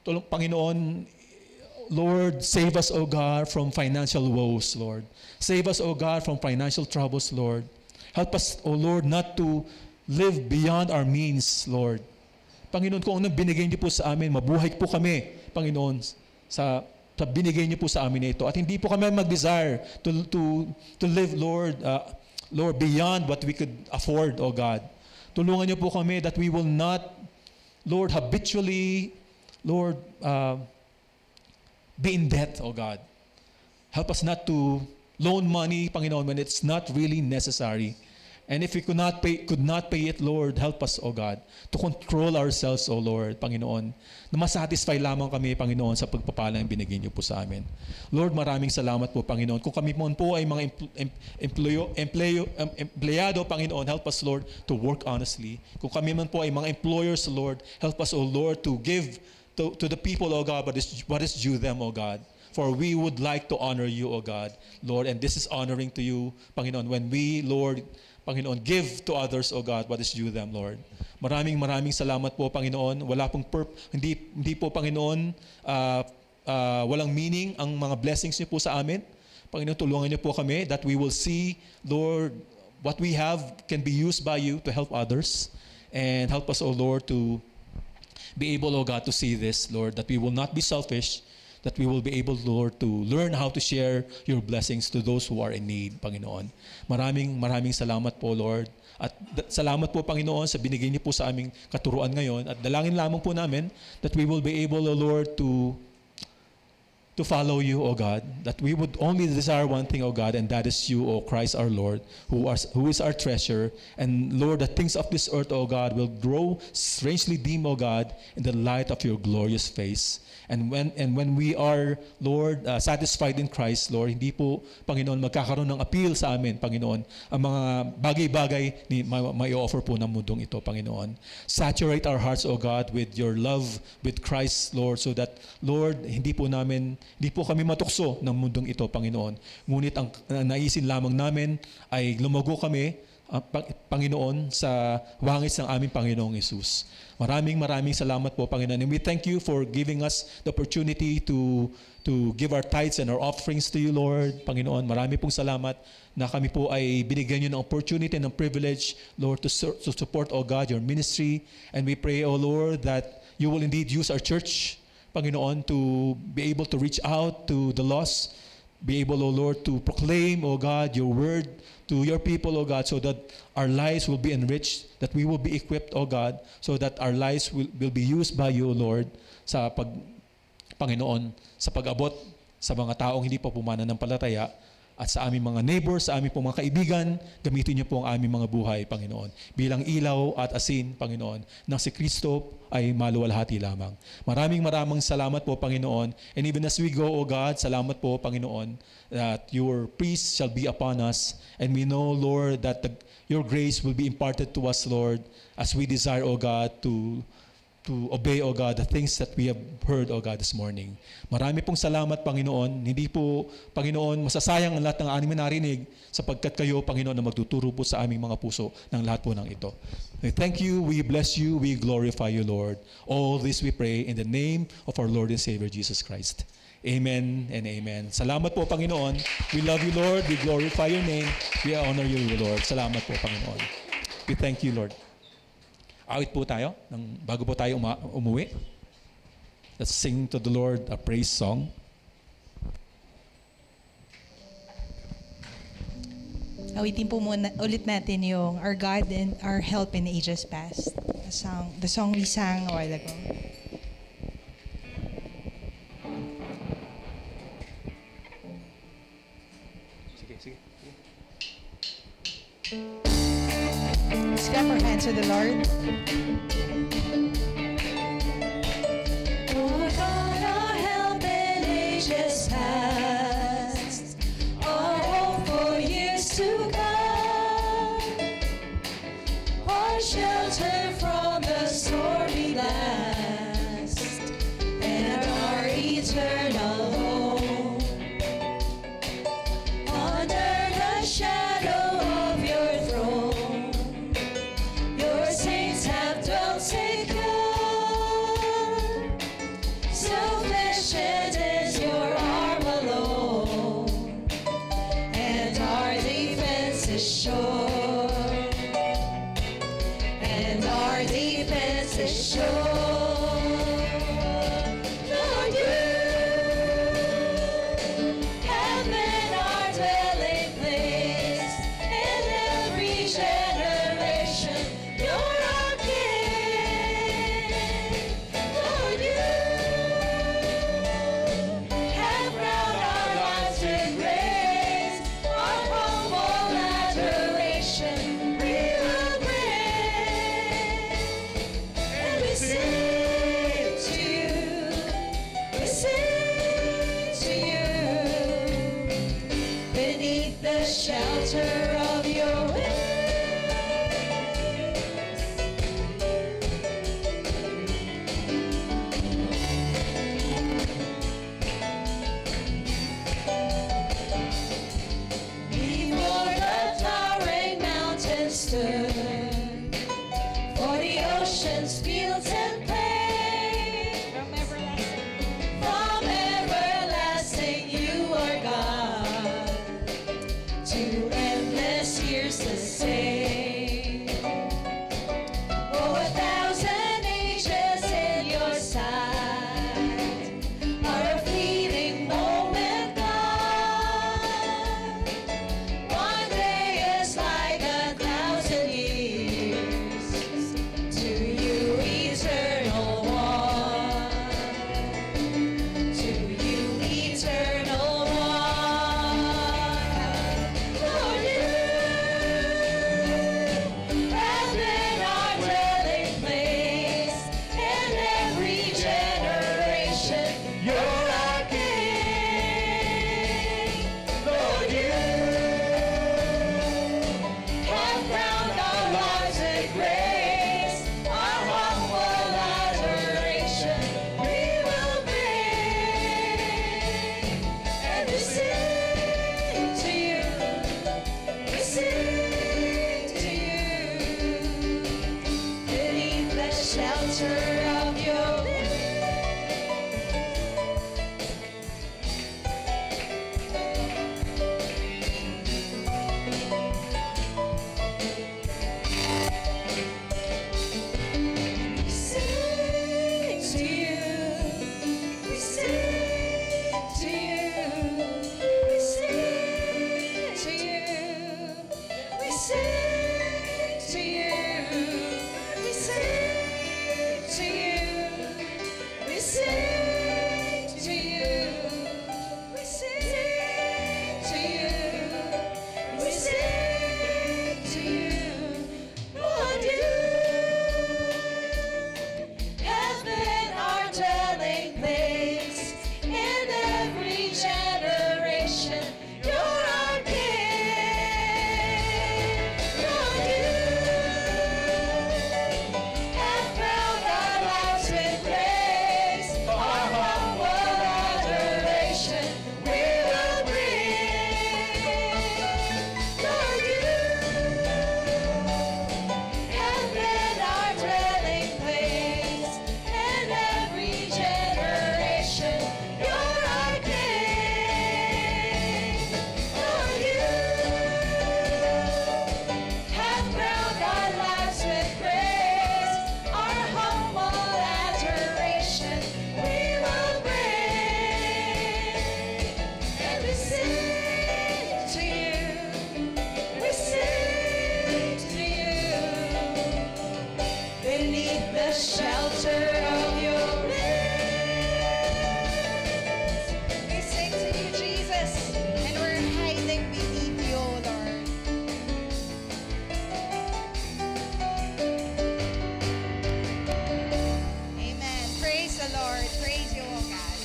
Panginoon, Lord, save us, O God, from financial woes, Lord. Save us, O God, from financial troubles, Lord. Help us, O Lord, not to live beyond our means, Lord. Panginoon, kung anong binigay niyo po sa amin, mabuhay po kami, Panginoon, sa binigay niyo po sa amin ito. At hindi po kami mag-desire to live, Lord, Lord, beyond what we could afford, O God. Tulungan niyo po kami that we will not, Lord, habitually, Lord, be in debt, O God. Help us not to loan money, Panginoon, when it's not really necessary. And if we could not pay it, Lord, help us, O God, to control ourselves, O Lord, Panginoon, na masatisfy lamang kami, Panginoon, sa pagpapalang ang binigay niyo po sa amin. Lord, maraming salamat po, Panginoon. Kung kami po ay mga empleyado, Panginoon, help us, Lord, to work honestly. Kung kami man po ay mga employers, Lord, help us, O Lord, to give to the people, O God, what is due them, O God. For we would like to honor you, O God, Lord, and this is honoring to you, Panginoon, when we, Lord, Panginoon, give to others, O God, what is due them, Lord. Maraming salamat po, Panginoon. Wala pong hindi po, Panginoon, walang meaning ang mga blessings niyo po sa amin. Panginoon, tulungan niyo po kami that we will see, Lord, what we have can be used by you to help others. And help us, O Lord, to be able, O God, to see this, Lord, that we will not be selfish, that we will be able, Lord, to learn how to share your blessings to those who are in need, Panginoon. Maraming salamat po, Lord. At salamat po, Panginoon, sa binigay niyo po sa aming katuruan ngayon. At dalangin lamang po namin that we will be able, O Lord, to to follow you, O God, that we would only desire one thing, O God, and that is you, O Christ our Lord, who is our treasure. And Lord, the things of this earth, O God, will grow strangely dim, O God, in the light of your glorious face. And when we are, Lord, satisfied in Christ, Lord, hindi po, Panginoon, magkakaroon ng appeal sa amin, Panginoon, ang mga bagay-bagay may offer po ng mundong ito, Panginoon. Saturate our hearts, O God, with your love, with Christ, Lord, so that, Lord, hindi po kami matukso ng mundong ito, Panginoon. Ngunit ang naisin lamang namin ay lumago kami, Panginoon, sa wangis ng aming Panginoong Hesus. Maraming salamat po, Panginoon. And we thank you for giving us the opportunity to give our tithes and our offerings to you, Lord. Panginoon, marami pong salamat na kami po ay binigyan nyo ng opportunity and ng privilege, Lord, to support, O God, your ministry. And we pray, O Lord, that you will indeed use our church, Panginoon, to be able to reach out to the lost, be able, O Lord, to proclaim, O God, your word to your people, O God, so that our lives will be enriched, that we will be equipped, O God, so that our lives will be used by you, O Lord, Panginoon, sa pag-abot sa mga taong hindi pa pumananampalataya, at sa aming mga neighbors, sa aming pong mga kaibigan, gamitin niyo po ang aming mga buhay, Panginoon, bilang ilaw at asin, Panginoon, nang si Kristo ay maluwalhati lamang. Maraming salamat po, Panginoon. And even as we go, O God, salamat po, Panginoon, that your peace shall be upon us. And we know, Lord, that your grace will be imparted to us, Lord, as we desire, O God, to obey, O God, the things that we have heard, O God, this morning. Marami pong salamat, Panginoon. Hindi po, Panginoon, masasayang ang lahat ng aming narinig sapagkat kayo, Panginoon, na magtuturo po sa aming mga puso ng lahat po ng ito. We thank you, we bless you, we glorify you, Lord. All this we pray in the name of our Lord and Savior, Jesus Christ. Amen and amen. Salamat po, Panginoon. We love you, Lord. We glorify your name. We honor you, Lord. Salamat po, Panginoon. We thank you, Lord. Awit po tayo bago po tayo umuwi. Let's sing to the Lord a praise song. Awitin po muna ulit natin yung Our God and Our Help in Ages Past. The song we sang a while ago. Sige. Let's clap our hands to the Lord. Our God, our help in ages past, our hope for years to come, our shelter from the stormy blast, and our eternal home. Under the shadow of your throne, your saints have dwelt secure. Sufficient is your arm alone, and our defense is sure. And our defense is sure. Lord, you have been our dwelling place in every generation. You're our King. Lord, you have crowned our lives with grace. Our humble adoration we will bring. And we sing to you. We sing to you. Beneath the shelter of your wings. Before the towering mountains stood, for the oceans, fields, and plains. From everlasting you are God, to endless years the same. Oh, 1,000 ages in your sight are a fleeting moment gone. One day is like 1,000 years. shelter of your wings. Sing to you, we sing to you, we sing to you, we sing to you, we sing to you, we sing to you, we sing to you, we sing to you, Lord, you have been our dwelling place in every generation. You're our King. Lord, you have crowned our lives with praise. Our humble adoration we will bring. Lord, you have been our dwelling place in every generation. You're our King. Lord, you have crowned our lives with praise. Our humble adoration we will bring. And we sing to you. We sing to you. Beneath the shelter of your wings. We sing to you, Jesus, and we're hiding beneath you, Lord. Amen. Praise the Lord. Praise you, O God.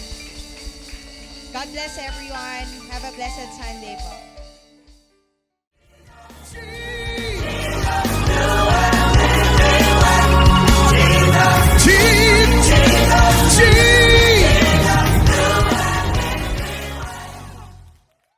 God bless everyone. Have a blessed Sunday po.